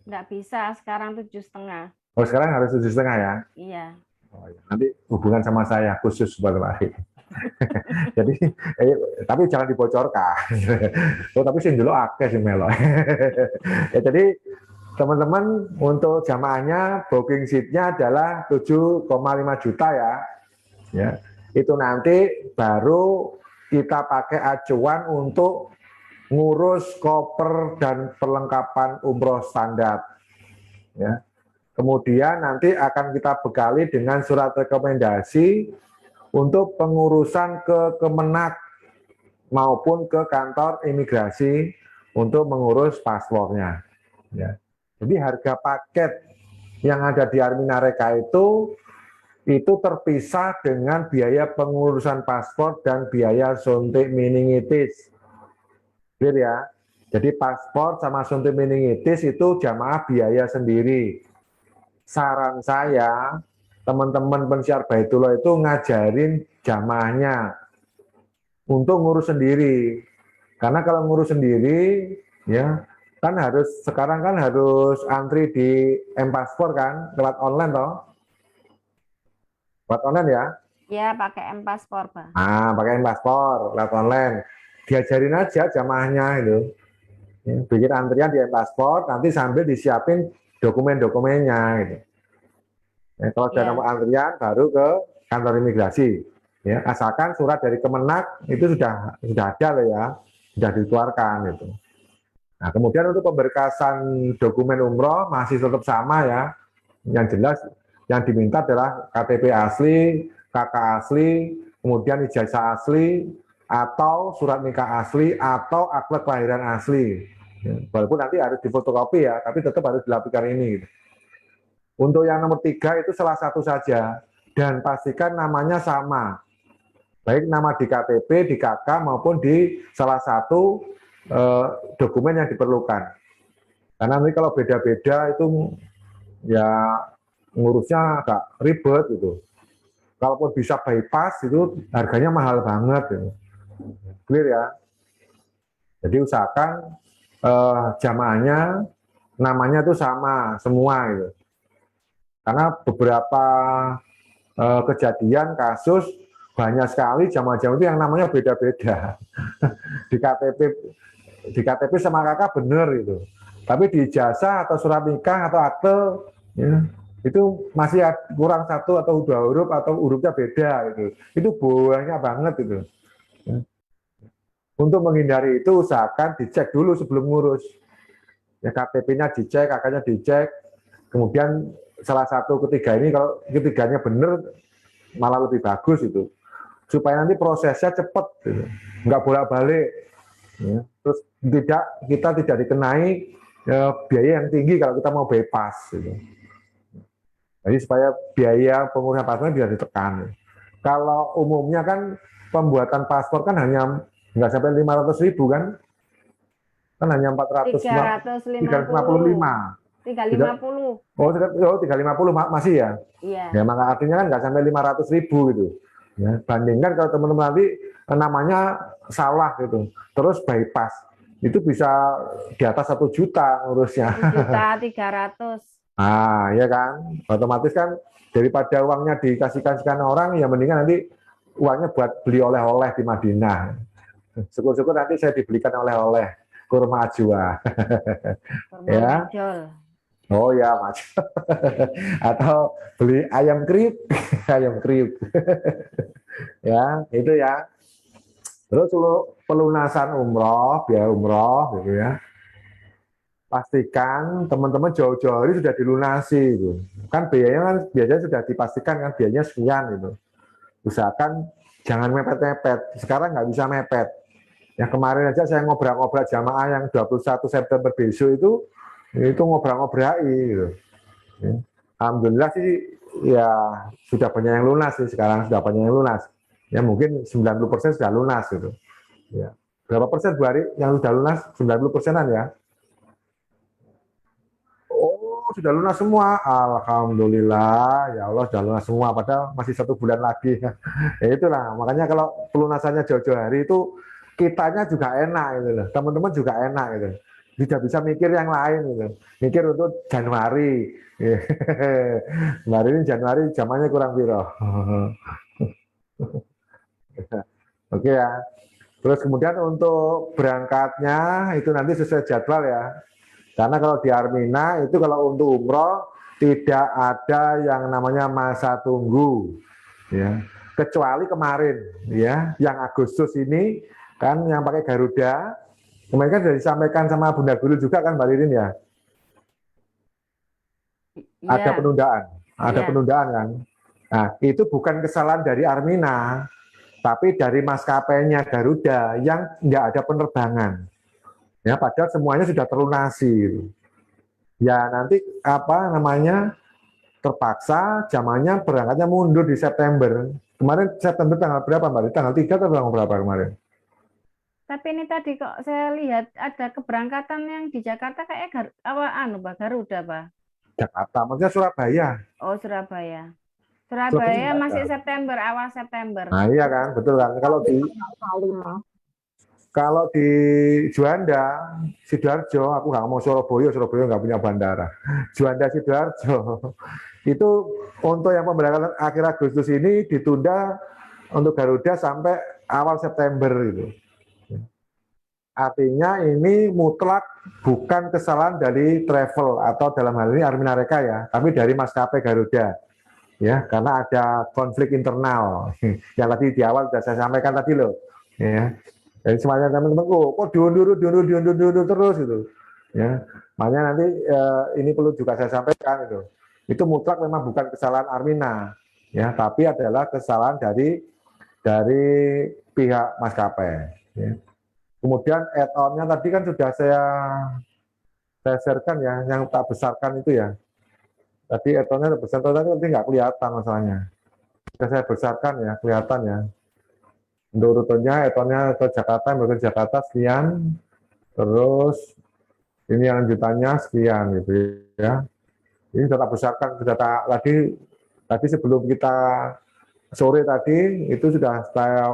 Nggak bisa, sekarang 7,5. Oh sekarang harus 7,5 ya? Iya. Oh, ya. Nanti hubungan sama saya khusus buat Mbak Rini. Jadi, tapi jangan dibocorkan. Oh tapi sih dulu akeh sih melo. Ya jadi teman-teman untuk jamaahnya booking seat-nya adalah 7,5 juta ya. Ya. Itu nanti baru kita pakai acuan untuk ngurus koper dan perlengkapan umroh standar. Ya. Kemudian nanti akan kita bekali dengan surat rekomendasi untuk pengurusan ke Kemenak maupun ke kantor imigrasi untuk mengurus paspornya. Ya. Jadi harga paket yang ada di Armina Reka itu terpisah dengan biaya pengurusan paspor dan biaya suntik meningitis. Clear ya? Jadi paspor sama suntik meningitis itu jamaah biaya sendiri. Saran saya, teman-teman pensiar Baitullah itu ngajarin jamaahnya untuk ngurus sendiri. Karena kalau ngurus sendiri, ya kan sekarang kan harus antri di M-Paspor kan, lewat online toh. Lewat online ya? Ya, pakai M-Paspor, Pak. Pakai M-Paspor, lewat online. Diajarin aja jamaahnya itu. Ya, bikin antrian di M-Paspor, nanti sambil disiapin dokumen-dokumennya gitu. Ya, kalau sudah Iya. nomor antrian baru ke kantor imigrasi. Ya, asalkan surat dari Kemenak itu sudah ada loh ya, sudah dikeluarkan itu. Nah, kemudian untuk pemberkasan dokumen umroh masih tetap sama ya. Yang jelas yang diminta adalah KTP asli, KK asli, kemudian ijazah asli, atau surat nikah asli, atau akte kelahiran asli. Ya, walaupun nanti harus difotokopi ya, tapi tetap harus dilakukan ini. Gitu. Untuk yang nomor 3 itu salah satu saja, dan pastikan namanya sama. Baik nama di KTP, di KK, maupun di salah satu dokumen yang diperlukan. Karena nanti kalau beda-beda itu ya ngurusnya agak ribet gitu. Kalaupun bisa bypass itu harganya mahal banget gitu. Clear ya. Jadi usahakan jamaahnya namanya itu sama semua gitu. Karena beberapa kejadian kasus banyak sekali jamaah-jamaah itu yang namanya beda-beda. di KTP sama kakak bener itu. Tapi di ijazah atau surat nikah atau akte ya, itu masih kurang 1 atau 2 huruf atau hurufnya beda gitu. Itu banyak banget itu. Ya. Untuk menghindari itu usahakan dicek dulu sebelum ngurus. Ya, KTP-nya dicek, kakaknya dicek. Kemudian salah satu ketiga ini kalau ketiganya bener malah lebih bagus itu. Supaya nanti prosesnya cepat, gitu. Nggak bolak-balik. Ya. Terus kita tidak dikenai biaya yang tinggi kalau kita mau bypass. Gitu. Jadi supaya biaya pengurusan paspor bisa ditekan. Kalau umumnya kan pembuatan paspor kan hanya nggak sampai 500.000 kan? Kan hanya 355. 350. Oh 350 masih ya? Iya. Ya maka artinya kan nggak sampai 500.000 gitu. Ya, bandingkan kalau teman-teman nanti namanya salah gitu, terus bypass, itu bisa di atas 1 juta ngurusnya. 1.300.000. Ah, ya kan, otomatis kan daripada uangnya dikasihkan orang, ya mendingan nanti uangnya buat beli oleh-oleh di Madinah. Syukur-syukur nanti saya dibelikan oleh-oleh kurma ajwa. Ya. Oh ya mas, atau beli ayam kriuk, ayam kriuk, ya itu ya. Terus untuk pelunasan umroh, biaya umroh, gitu ya. Pastikan teman-teman jauh-jauh hari sudah dilunasi, gitu. Kan biayanya kan biasanya sudah dipastikan kan biayanya sekian gitu. Usahakan jangan mepet-mepet. Sekarang nggak bisa mepet. Ya kemarin aja saya ngobrol-ngobrol jamaah yang 21 September besok itu ngobrol-ngobrol gitu. Ya. Alhamdulillah sih ya sudah banyak yang lunas sih sekarang, sudah banyak yang lunas. Ya mungkin 90% sudah lunas gitu. Ya. Berapa persen Bu Ari yang sudah lunas? 90%-an ya? Oh, sudah lunas semua. Alhamdulillah, ya Allah sudah lunas semua. Padahal masih 1 bulan lagi. Ya itulah, makanya kalau pelunasannya jauh-jauh hari itu kitanya juga enak gitu loh. Teman-teman juga enak gitu. Tidak bisa mikir yang lain gitu. Mikir untuk Januari. Kemarin ini Januari zamannya kurang piro. Oke ya. Terus kemudian untuk berangkatnya itu nanti sesuai jadwal ya. Karena kalau di Armina itu kalau untuk umroh tidak ada yang namanya masa tunggu. Ya. Kecuali kemarin ya, yang Agustus ini kan yang pakai Garuda. Kemarin kan sudah disampaikan sama Bunda Guru juga kan Mbak Ririn ya? Ada penundaan, ada penundaan kan? Nah, itu bukan kesalahan dari Armina, tapi dari maskapainya Garuda yang nggak ada penerbangan. Ya, padahal semuanya sudah terlunasi. Ya nanti apa namanya terpaksa jamaahnya berangkatnya mundur di September. Kemarin September tanggal berapa Mbak? Tanggal 3 atau tanggal berapa kemarin? Tapi ini tadi kok saya lihat ada keberangkatan yang di Jakarta kayak Garuda, Pak. Jakarta, maksudnya Surabaya. Oh, Surabaya. Surabaya masih September, awal September. Nah iya kan, betul kan. Kalau di Juanda, Sidoarjo, aku nggak mau Surabaya nggak punya bandara. Juanda Sidoarjo, itu untuk yang pemberangkatan akhir Agustus ini ditunda untuk Garuda sampai awal September itu. Artinya ini mutlak bukan kesalahan dari travel atau dalam hal ini Armina Reka ya, tapi dari maskapai Garuda ya, karena ada konflik internal yang tadi di awal sudah saya sampaikan tadi loh ya. Jadi semuanya teman-teman kok diundur terus gitu ya. Makanya nanti ini perlu juga saya sampaikan itu mutlak memang bukan kesalahan Armina ya, tapi adalah kesalahan dari pihak maskapai ya. Kemudian add-on-nya tadi kan sudah saya sharekan ya, yang tak besarkan itu ya. Tadi add-on-nya besar, tadi nggak kelihatan masalahnya. Sudah saya besarkan ya, kelihatan ya. Untuk rutenya, add-on-nya ke Jakarta sekian, terus ini yang lanjutannya sekian gitu ya. Ini sudah tak besarkan, sudah tak tadi sebelum kita sore tadi itu sudah saya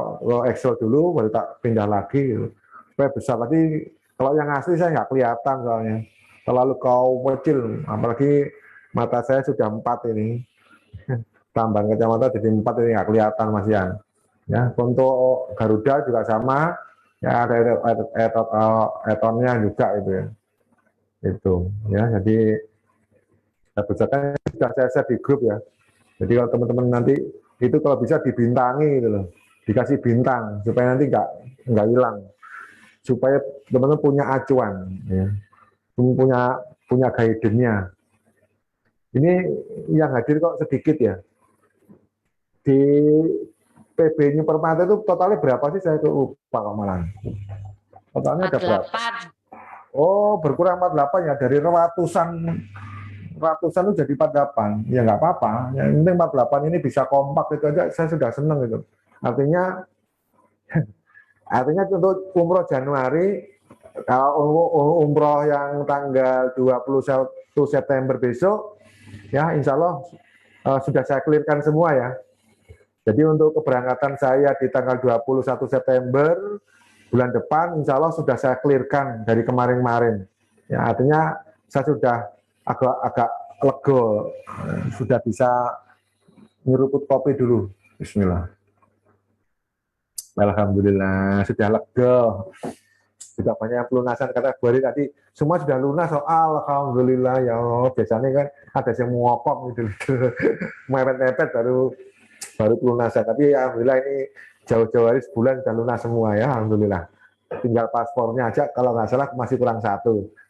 Excel dulu, baru tak pindah lagi gitu. Supaya besar. Tadi kalau yang asli saya nggak kelihatan soalnya terlalu kecil, apalagi mata saya sudah 4 ini, tambahan kacamata jadi 4 ini nggak kelihatan Mas Yan ya. Untuk Garuda juga sama ya, ada add-on-nya juga itu ya, itu ya. Jadi sudah saya share di grup ya, jadi kalau teman-teman nanti itu kalau bisa dibintangi gitu loh, dikasih bintang supaya nanti nggak hilang, supaya teman-teman punya acuan ya, punya guidance-nya. Ini yang hadir kok sedikit ya. Di PB New Permata itu totalnya berapa sih, saya lupa kok malah. Totalnya ada berapa? 48. Oh, berkurang 48 ya, dari ratusan itu jadi 48. Ya nggak apa-apa. Yang penting 48 ini bisa kompak itu aja saya sudah senang gitu. Artinya untuk umroh Januari, kalau umroh yang tanggal 21 September besok, ya insya Allah sudah saya clearkan semua ya. Jadi untuk keberangkatan saya di tanggal 21 September bulan depan, insya Allah sudah saya clearkan dari kemarin-kemarin. Ya, artinya saya sudah agak lego, sudah bisa nyeruput kopi dulu. Bismillah. Alhamdulillah sudah lega, sudah banyak pelunasan. Kata Bu Ari tadi semua sudah lunas, alhamdulillah ya Allah. Biasanya kan ada yang ngokok gitu, mepet-mepet baru pelunasan. Tapi alhamdulillah ini jauh-jauh hari sebulan sudah lunas semua ya, alhamdulillah. Tinggal paspornya aja kalau nggak salah masih kurang 1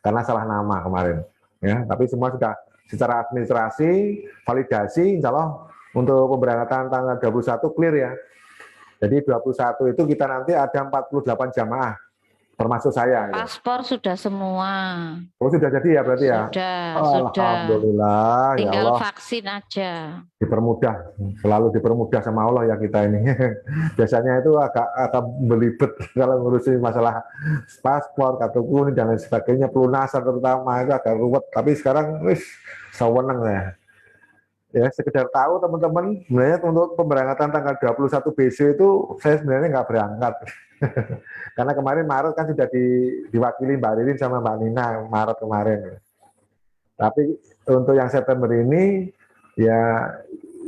karena salah nama kemarin ya. Tapi semua sudah secara administrasi validasi, insya Allah untuk pemberangkatan tanggal 21 clear ya. Jadi 21 itu kita nanti ada 48 jamaah, termasuk saya. Paspor sudah semua. Oh sudah jadi ya berarti ya? Sudah. Alhamdulillah. Tinggal Ya Allah, vaksin aja. dipermudah, selalu dipermudah sama Allah ya kita ini. Biasanya itu agak belibet kalau ngurusin masalah paspor, kartu kuning dan lain sebagainya, pelunasan terutama itu agak ruwet. Tapi sekarang sewenang ya. Ya sekedar tahu teman-teman, sebenarnya untuk pemberangkatan tanggal 21 besok itu saya sebenarnya nggak berangkat. Karena kemarin Maret kan sudah diwakili Mbak Ririn sama Mbak Nina Maret kemarin. Tapi untuk yang September ini ya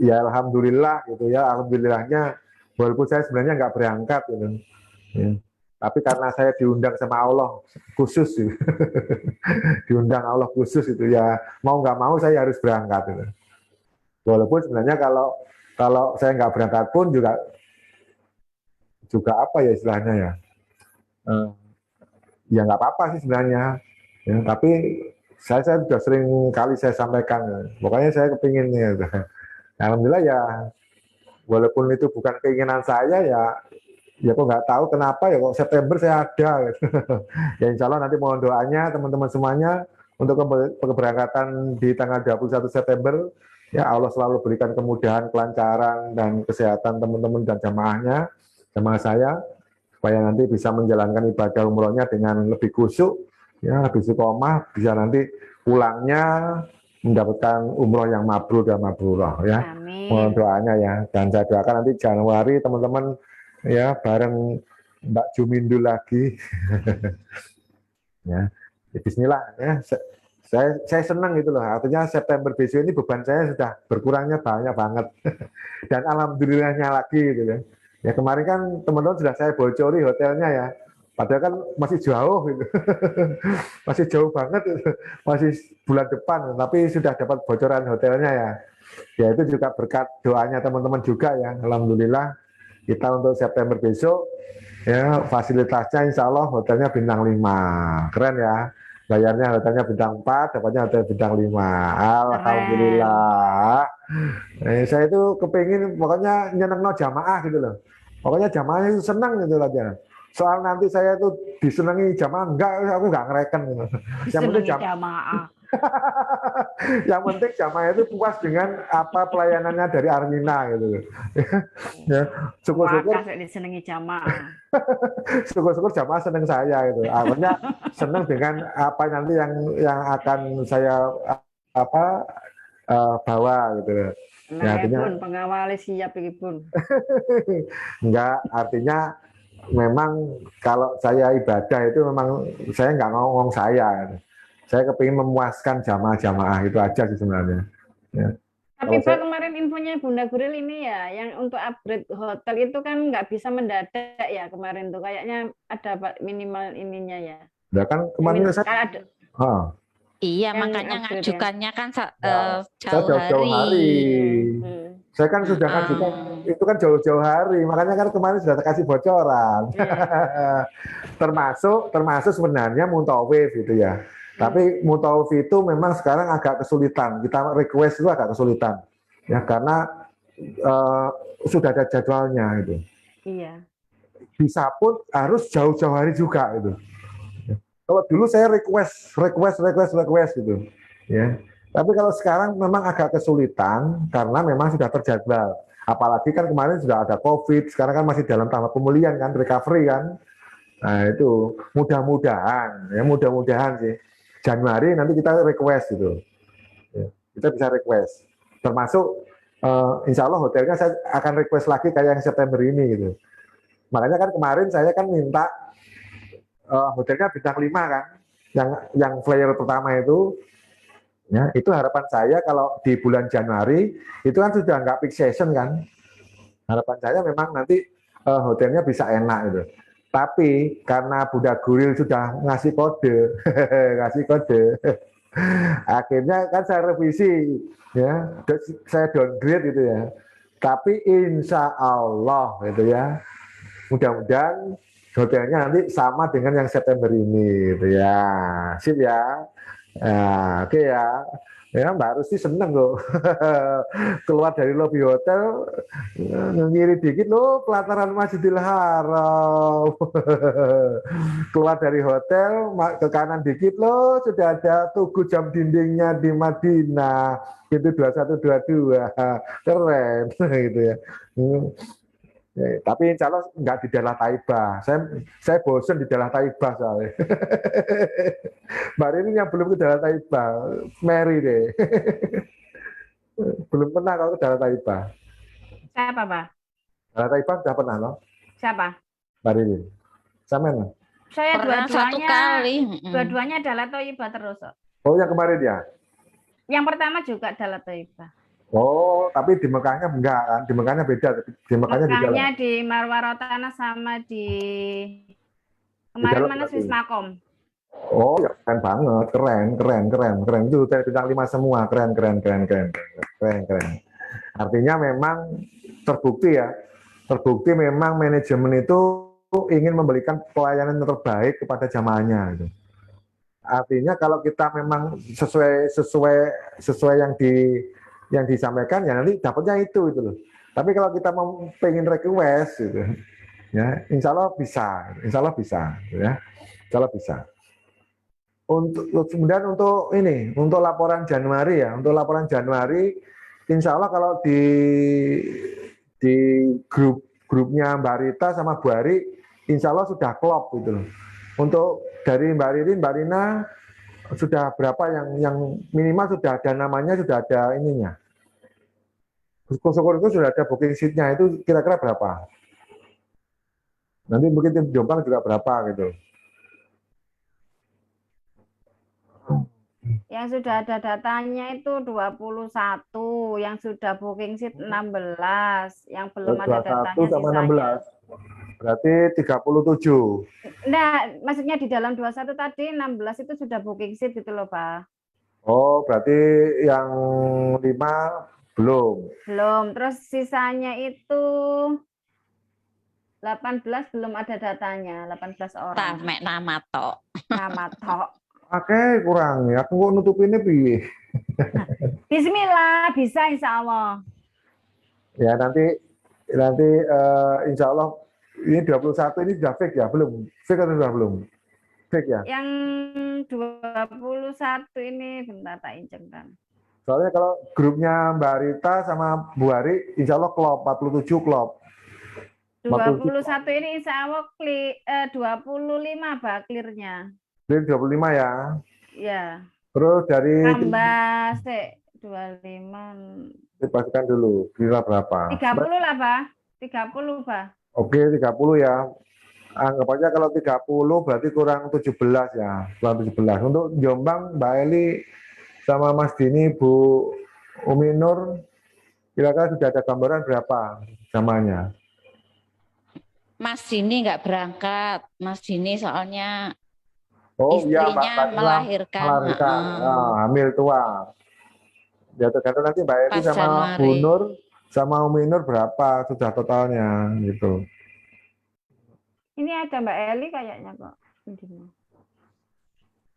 alhamdulillah gitu ya, alhamdulillahnya walaupun saya sebenarnya nggak berangkat gitu. Ya. Tapi karena saya diundang sama Allah khusus gitu. Diundang Allah khusus itu ya, mau nggak mau saya harus berangkat gitu. Walaupun sebenarnya kalau saya nggak berangkat pun juga apa ya istilahnya ya, ya nggak apa-apa sih sebenarnya. Ya, tapi saya sudah sering kali saya sampaikan, pokoknya saya kepingin ya. Alhamdulillah ya, walaupun itu bukan keinginan saya ya kok nggak tahu kenapa ya kok September saya ada. Ya insya Allah nanti mohon doanya teman-teman semuanya untuk keberangkatan di tanggal 21 September. Ya Allah selalu berikan kemudahan, kelancaran, dan kesehatan teman-teman dan jamaah saya, supaya nanti bisa menjalankan ibadah umrohnya dengan lebih khusyuk, ya, lebih istiqomah, bisa nanti pulangnya mendapatkan umroh yang mabrur dan mabrurah ya. Amin. Mohon doanya ya, dan saya doakan nanti Januari teman-teman ya bareng Mbak Jumindul lagi. Ya, bismillah ya. Saya senang gitu loh, artinya September besok ini beban saya sudah berkurangnya banyak banget. Dan alhamdulillahnya lagi gitu ya. Ya kemarin kan teman-teman sudah saya bocori hotelnya ya. Padahal kan masih jauh gitu. Masih jauh banget gitu. Masih bulan depan, tapi sudah dapat bocoran hotelnya ya. Ya itu juga berkat doanya teman-teman juga ya. Alhamdulillah kita untuk September besok ya fasilitasnya insya Allah hotelnya bintang 5. Keren ya. Bayarnya hotelnya bintang 4, dapatnya hotel bintang 5. Alhamdulillah. Saya itu kepingin pokoknya nyenengno jamaah gitu loh. Pokoknya jamaahnya itu senang gitu aja. Soal nanti saya itu disenangi jamaah enggak, aku enggak ngereken gitu. Yang penting Disenangi jamaah. yang penting jamaah itu puas dengan apa pelayanannya dari Armina gitu. Ya, syukur-syukur Wah, kasih disenangi jamaah. syukur-syukur jamaah seneng saya gitu. Akhirnya seneng dengan apa nanti yang akan saya bawa gitu. Nah, artinya- pun pengawali siap iki pun. Enggak, artinya memang kalau saya ibadah itu memang saya nggak ngomong saya. Saya kepingin memuaskan jamaah-jamaah itu aja sih sebenarnya. Ya. Tapi Kalau Pak kemarin infonya Bunda Guril ini ya, yang untuk upgrade hotel itu kan nggak bisa mendadak ya kemarin tuh. Kayaknya ada Pak minimal ininya ya. Ya kan kemarin Kan saya, ada. Iya, Yang makanya upgrade ya. ngajukannya kan saya jauh jauh-jauh hari. Hmm. Saya kan sudah ngajukan itu kan jauh-jauh hari, makanya kan kemarin sudah kasih bocoran. termasuk sebenarnya Muntawif gitu ya. Tapi Muntawif itu memang sekarang agak kesulitan. Kita request itu agak kesulitan. Ya karena sudah ada jadwalnya itu. Iya. Bisa pun harus jauh-jauh hari juga itu. Kalau dulu saya request gitu. Ya. Tapi kalau sekarang memang agak kesulitan karena memang sudah terjadwal. Apalagi kan kemarin sudah ada COVID, sekarang kan masih dalam tahap pemulihan kan, recovery kan. Nah itu mudah-mudahan sih Januari nanti kita request gitu. Ya, kita bisa request. Termasuk insya Allah hotelnya saya akan request lagi kayak yang September ini gitu. Makanya kan kemarin saya kan minta hotelnya bintang 5 kan, yang flyer pertama itu. Ya, itu harapan saya kalau di bulan Januari itu kan sudah nggak peak season kan. Harapan saya memang nanti hotelnya bisa enak gitu. Tapi karena Bunda Guril sudah ngasih kode, akhirnya kan saya revisi, ya, saya downgrade gitu ya. Tapi insya Allah gitu ya, mudah-mudahan hotelnya nanti sama dengan yang September ini, gitu ya, sip ya. Nah, oke ya. Ya Mbak Rusti seneng kok keluar dari lobi hotel ngiri dikit loh pelataran Masjidil Haram. Keluar dari hotel ke kanan dikit loh sudah ada tugu jam dindingnya di Madinah itu 2122 keren gitu ya. Ya, tapi insya Allah nggak di daerah Taibah. Saya bosen di daerah Taibah soalnya. Mbak ini yang belum ke daerah Taibah, Mary deh. Belum pernah kalau ke daerah Taibah. Siapa, Pak? Daerah Taibah sudah pernah loh, Siapa? Mbak Rini. Sama mana? Saya pernah satu kali. dua-duanya adalah Thayyibah terus. Oh yang kemarin ya? Yang pertama juga adalah Thayyibah. Oh, tapi di Mekahnya enggak kan? Di Mekahnya beda. Di Mekahnya di dalam. Mekahnya di Marwah Rotana sama di kemarin dalam mana berarti? Swiss Makom. Oh, ya keren banget, keren. Itu hotel bintang 5 semua, keren. Artinya memang terbukti ya, memang manajemen itu ingin memberikan pelayanan yang terbaik kepada jamaahnya. Gitu. Artinya kalau kita memang sesuai yang disampaikan ya nanti dapatnya itu loh. Tapi kalau kita mau pengen request gitu, ya insya Allah bisa, gitu ya, insya Allah bisa. Kemudian untuk laporan Januari ya, insya Allah kalau di grupnya Mbak Rita sama Bu Ari, insya Allah sudah klop gitu loh. Untuk dari Mbak Ririn, Mbak Rina sudah berapa yang minimal sudah ada namanya, sudah ada ininya. Syukur itu sudah ada booking sheet-nya, itu kira-kira berapa? Nanti mungkin tim Jombang juga berapa gitu. Yang sudah ada datanya itu 21, yang sudah booking sheet 16, yang belum ada datanya 21 sama sisanya. 16. Berarti 37. Nah, maksudnya di dalam 21 tadi 16 itu sudah booking seat gitu loh, Pak. Oh, berarti yang 5 belum. Belum. Terus sisanya itu 18 belum ada datanya, 18 orang. Mek nama tok. Nama tok. Oke, kurang ya. Aku kok nutupinnya piye? Bismillah, bisa insya Allah. Ya nanti insya Allah ini 21 ini sudah fake ya? Belum? Fake atau sudah belum? Fake ya? Yang 21 ini bentar tak incengkan. Soalnya kalau grupnya Mbak Rita sama Bu Ari insya Allah klop, 47 klop. 21 ini insya Allah 25 Pak clearnya. Clear 25 ya. Ya. Terus dari Tambah 25. dipastikan dulu kira berapa? 30 lah Pak. 30 Pak. Oke, 30 ya. Anggap aja kalau 30 berarti kurang 17 ya. Kurang 17. Untuk Jombang, Mbak Eli sama Mas Dini, Bu Umi Nur, kira-kira sudah ada gambaran berapa jamanya? Mas Dini nggak berangkat. Mas Dini soalnya Oh iya, istrinya Mbak, melahirkan. hamil tua. Ya tergantung nanti Mbak Eli Pas sama Januari. Bu Nur sama Umi Nur berapa sudah totalnya gitu. Ini ada Mbak Eli kayaknya kok.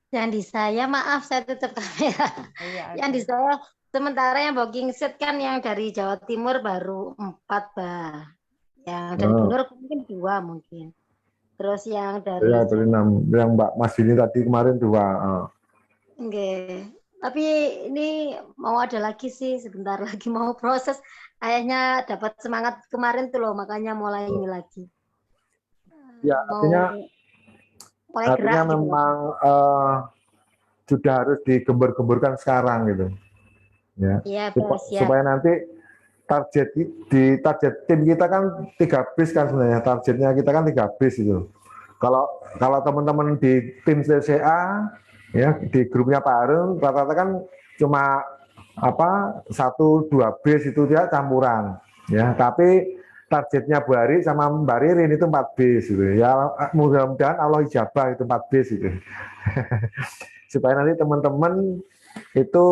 Yang di saya, maaf saya tutup kamera. Iya, Yang di saya, sementara yang booking seat kan yang dari Jawa Timur baru 4, Bah. Yang dari Oh. Bunur mungkin 2 mungkin. Terus yang dari Ya, dari 6. Yang Mbak Mas Dini tadi kemarin 2. Oke. Tapi ini mau ada lagi sih, sebentar lagi mau proses. Kayaknya dapat semangat kemarin tuh loh, makanya mulai ini lagi. Ya, Mau mulai artinya gerak gitu. memang sudah harus digembur-gemburkan sekarang gitu. Ya. Iya, Bah, siap. Supaya nanti target tim kita kan 3 bis kan sebenarnya, targetnya kita kan 3 bis itu. Kalau teman-teman di tim CCA ya di grupnya Pak Harun rata-rata kan cuma 1-2 bis itu dia campuran ya, tapi targetnya Bu Ari sama Mbak Ririn itu 4 bis gitu ya. Mudah-mudahan Allah ijabah itu 4 bis itu. Supaya nanti teman-teman itu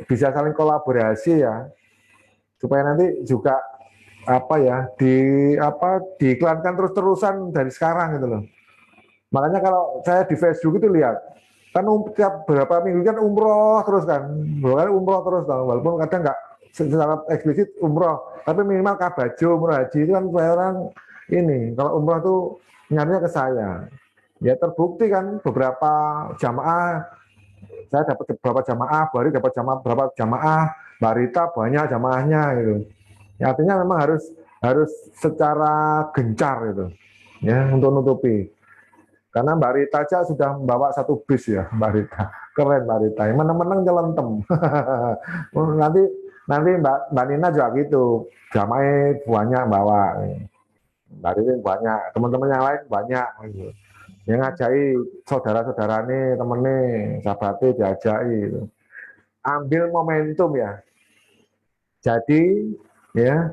bisa saling kolaborasi ya. Supaya nanti juga diiklankan terus-terusan dari sekarang gitu loh. Makanya kalau saya di Facebook itu lihat kan tiap beberapa minggu kan umroh terus kan, walaupun kadang nggak secara eksplisit umroh, tapi minimal kabajo, umroh haji itu kan orang ini kalau umroh tuh nyarinya ke saya. Ya terbukti kan beberapa jamaah, saya dapat beberapa jamaah, Bu Ari dapat beberapa jamaah, Mbak Rita banyak jamaahnya gitu. Ya, artinya memang harus secara gencar gitu ya untuk nutupi. Karena Mbak Rita aja sudah membawa 1 bis ya, Mbak Rita. Keren Mbak Rita. Yang menang-menang nyelentem. nanti Mbak Nina juga gitu. Jamaah banyak bawa. Mbak Rita banyak. Teman-teman yang lain banyak. Yang ngajai saudara-saudara nih, temen nih, sahabatnya diajai. Gitu. Ambil momentum ya. Jadi ya,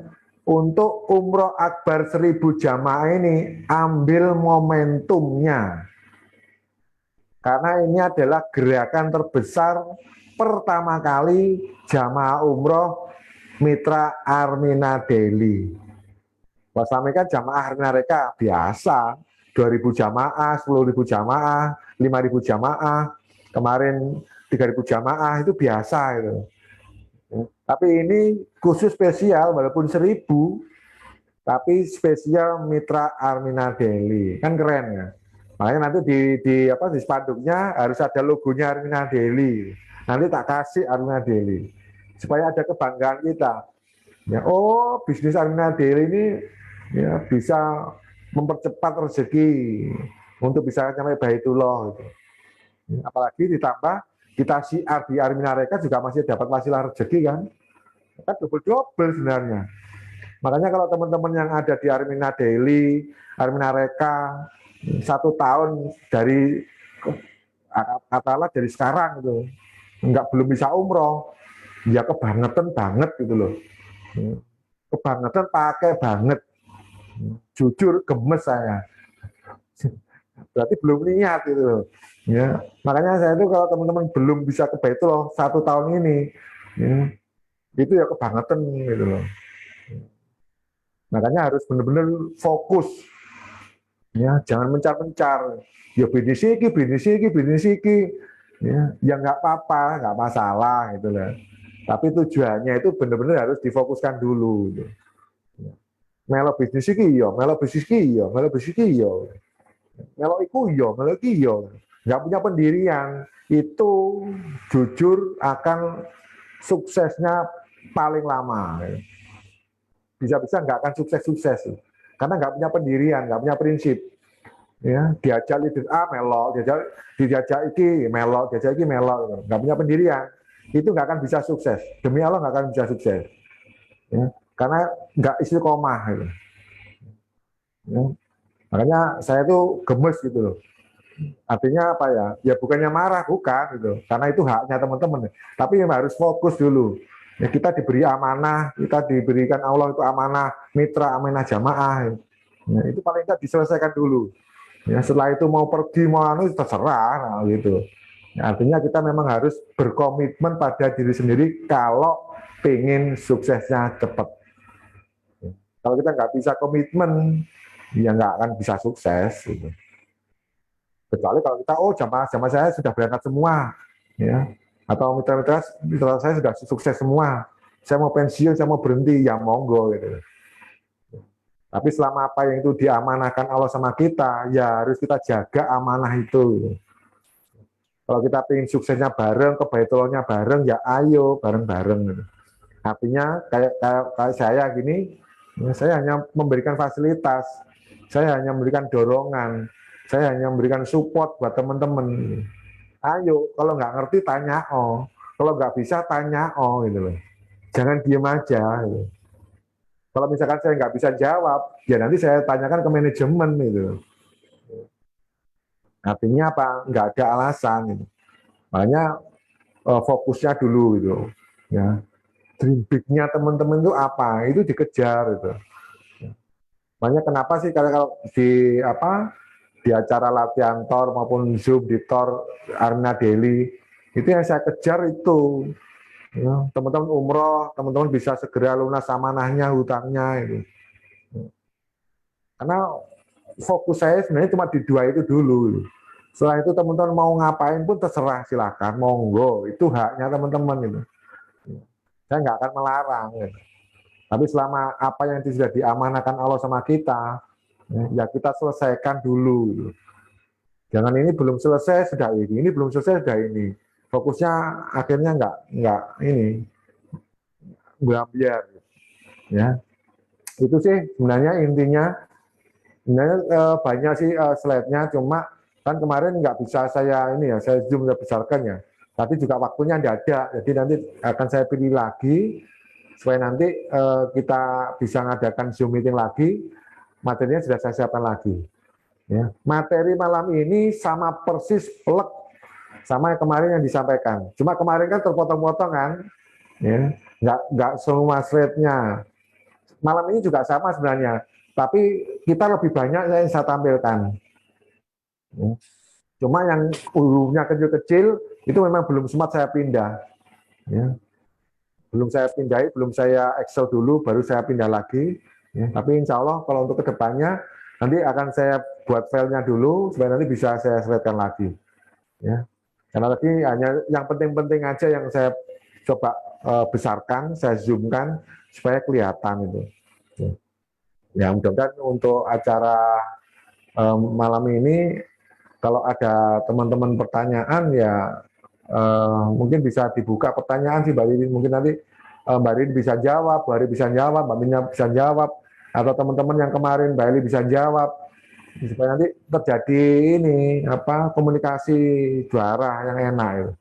untuk umroh akbar 1000 jamaah ini ambil momentumnya. Karena ini adalah gerakan terbesar pertama kali jamaah umroh Mitra Armina Daily. Selama kan jamaah Armina Reka biasa 2.000 jamaah, 10.000 jamaah, 5.000 jamaah, kemarin 3.000 jamaah itu biasa itu. Tapi ini khusus spesial walaupun 1.000, tapi spesial Mitra Armina Daily. Kan keren ya. Makanya nanti di spanduknya harus ada logonya Armina Daily. Nanti tak kasih Armina Daily. Supaya ada kebanggaan kita. Ya, oh, bisnis Armina Daily ini ya bisa mempercepat rezeki untuk bisa sampai Baitullah gitu. Apalagi ditambah kita syiar di Armina Reka juga masih dapat wasilah rezeki kan double-double sebenarnya. Makanya kalau teman-teman yang ada di Armina Daily, Armina Reka 1 tahun dari katakanlah dari sekarang gitu, belum bisa umroh, ya kebangetan banget gitu loh. Kebangetan pakai banget. Jujur gemes saya. Berarti belum niat itu. Ya, makanya saya itu kalau teman-teman belum bisa ke Baitullah 1 tahun ini, ya, itu ya kebangetan gitu loh. Makanya harus benar-benar fokus. Ya, jangan mencar-mencar. Ya bisnis iki. Ya nggak apa-apa, nggak masalah gitu loh. Tapi tujuannya itu benar-benar harus difokuskan dulu. Gitu. Melo bisnis iki iya, melo bisnis iki iya, melo bisnis iki iya. Melo iku iya, melo iki iya. Nggak punya pendirian, itu jujur akan suksesnya paling lama. Bisa-bisa nggak akan sukses-sukses. Karena nggak punya pendirian, nggak punya prinsip. Ya, diajak leader A melok, diajak iki melok, diajak iki melok, nggak punya pendirian, itu nggak akan bisa sukses. Demi Allah nggak akan bisa sukses. Ya, karena nggak istiqomah. Gitu. Ya, makanya saya tuh gemes gitu loh. Artinya apa ya? Ya bukannya marah, bukan gitu. Karena itu haknya teman-teman. Tapi harus fokus dulu. Ya, kita diberi amanah, kita diberikan Allah itu amanah mitra, amanah jamaah. Ya, itu paling tidak diselesaikan dulu. Ya, setelah itu mau pergi mau terserah, nah, gitu. Ya, artinya kita memang harus berkomitmen pada diri sendiri kalau pengen suksesnya cepat. Ya, kalau kita nggak bisa komitmen, ya nggak akan bisa sukses. Gitu. Kecuali kalau kita, jamaah saya sudah berangkat semua, ya, atau mitra saya sudah sukses semua. Saya mau pensiun, saya mau berhenti, ya monggo gitu. Tapi selama apa yang itu diamanahkan Allah sama kita, ya harus kita jaga amanah itu. Kalau kita ingin suksesnya bareng, ke Baitullahnya bareng, ya ayo bareng-bareng. Artinya kayak saya gini, ya saya hanya memberikan fasilitas, saya hanya memberikan dorongan, saya hanya memberikan support buat teman-teman. Ayo, kalau nggak ngerti tanya kalau nggak bisa tanya gitu loh. Jangan diem aja. Gitu. Kalau misalkan saya nggak bisa jawab, ya nanti saya tanyakan ke manajemen gitu. Artinya apa? Nggak ada alasan. Gitu. Makanya fokusnya dulu gitu. Ya, dream big-nya teman-teman itu apa? Itu dikejar gitu. Makanya kenapa sih kalau di acara latihan Tor maupun Zoom di Tor Arena Daily itu yang saya kejar itu. Ya, teman-teman umroh, teman-teman bisa segera lunas amanahnya, hutangnya itu. Karena fokus saya sebenarnya cuma di 2 itu dulu. Setelah itu teman-teman mau ngapain pun terserah, silakan, monggo, itu haknya teman-teman itu. Saya nggak akan melarang. Gitu. Tapi selama apa yang sudah diamanahkan Allah sama kita, ya kita selesaikan dulu. Gitu. Jangan ini belum selesai sudah ini belum selesai sudah ini. Fokusnya akhirnya nggak ini berambiar, ya. Itu sih sebenarnya intinya. Sebenarnya banyak sih slide-nya, cuma kan kemarin nggak bisa saya zoom besarkan ya. Tapi juga waktunya nggak ada, jadi nanti akan saya pilih lagi supaya nanti kita bisa ngadakan Zoom meeting lagi. Materinya sudah saya siapkan lagi. Ya. Materi malam ini sama persis plek sama yang kemarin yang disampaikan. Cuma kemarin kan terpotong-potong kan, ya, nggak semua slide-nya. Malam ini juga sama sebenarnya, tapi kita lebih banyak yang saya tampilkan. Ya. Cuma yang hurufnya kecil-kecil itu memang belum sempat saya pindah. Ya. Belum saya pindahi, belum saya Excel dulu, baru saya pindah lagi. Ya. Tapi insya Allah kalau untuk kedepannya nanti akan saya buat filenya dulu supaya nanti bisa saya slide-kan lagi. Ya. Karena tadi hanya yang penting-penting aja yang saya coba besarkan, saya zoomkan supaya kelihatan itu. Ya mudah-mudahan untuk acara malam ini kalau ada teman-teman pertanyaan ya mungkin bisa dibuka pertanyaan sih Mbak Lili. Mungkin nanti Mbak Lili bisa jawab, Mbak Lili bisa jawab, Mbak Mina bisa jawab, atau teman-teman yang kemarin Mbak Lili bisa jawab. Supaya nanti terjadi komunikasi dua arah yang enak itu.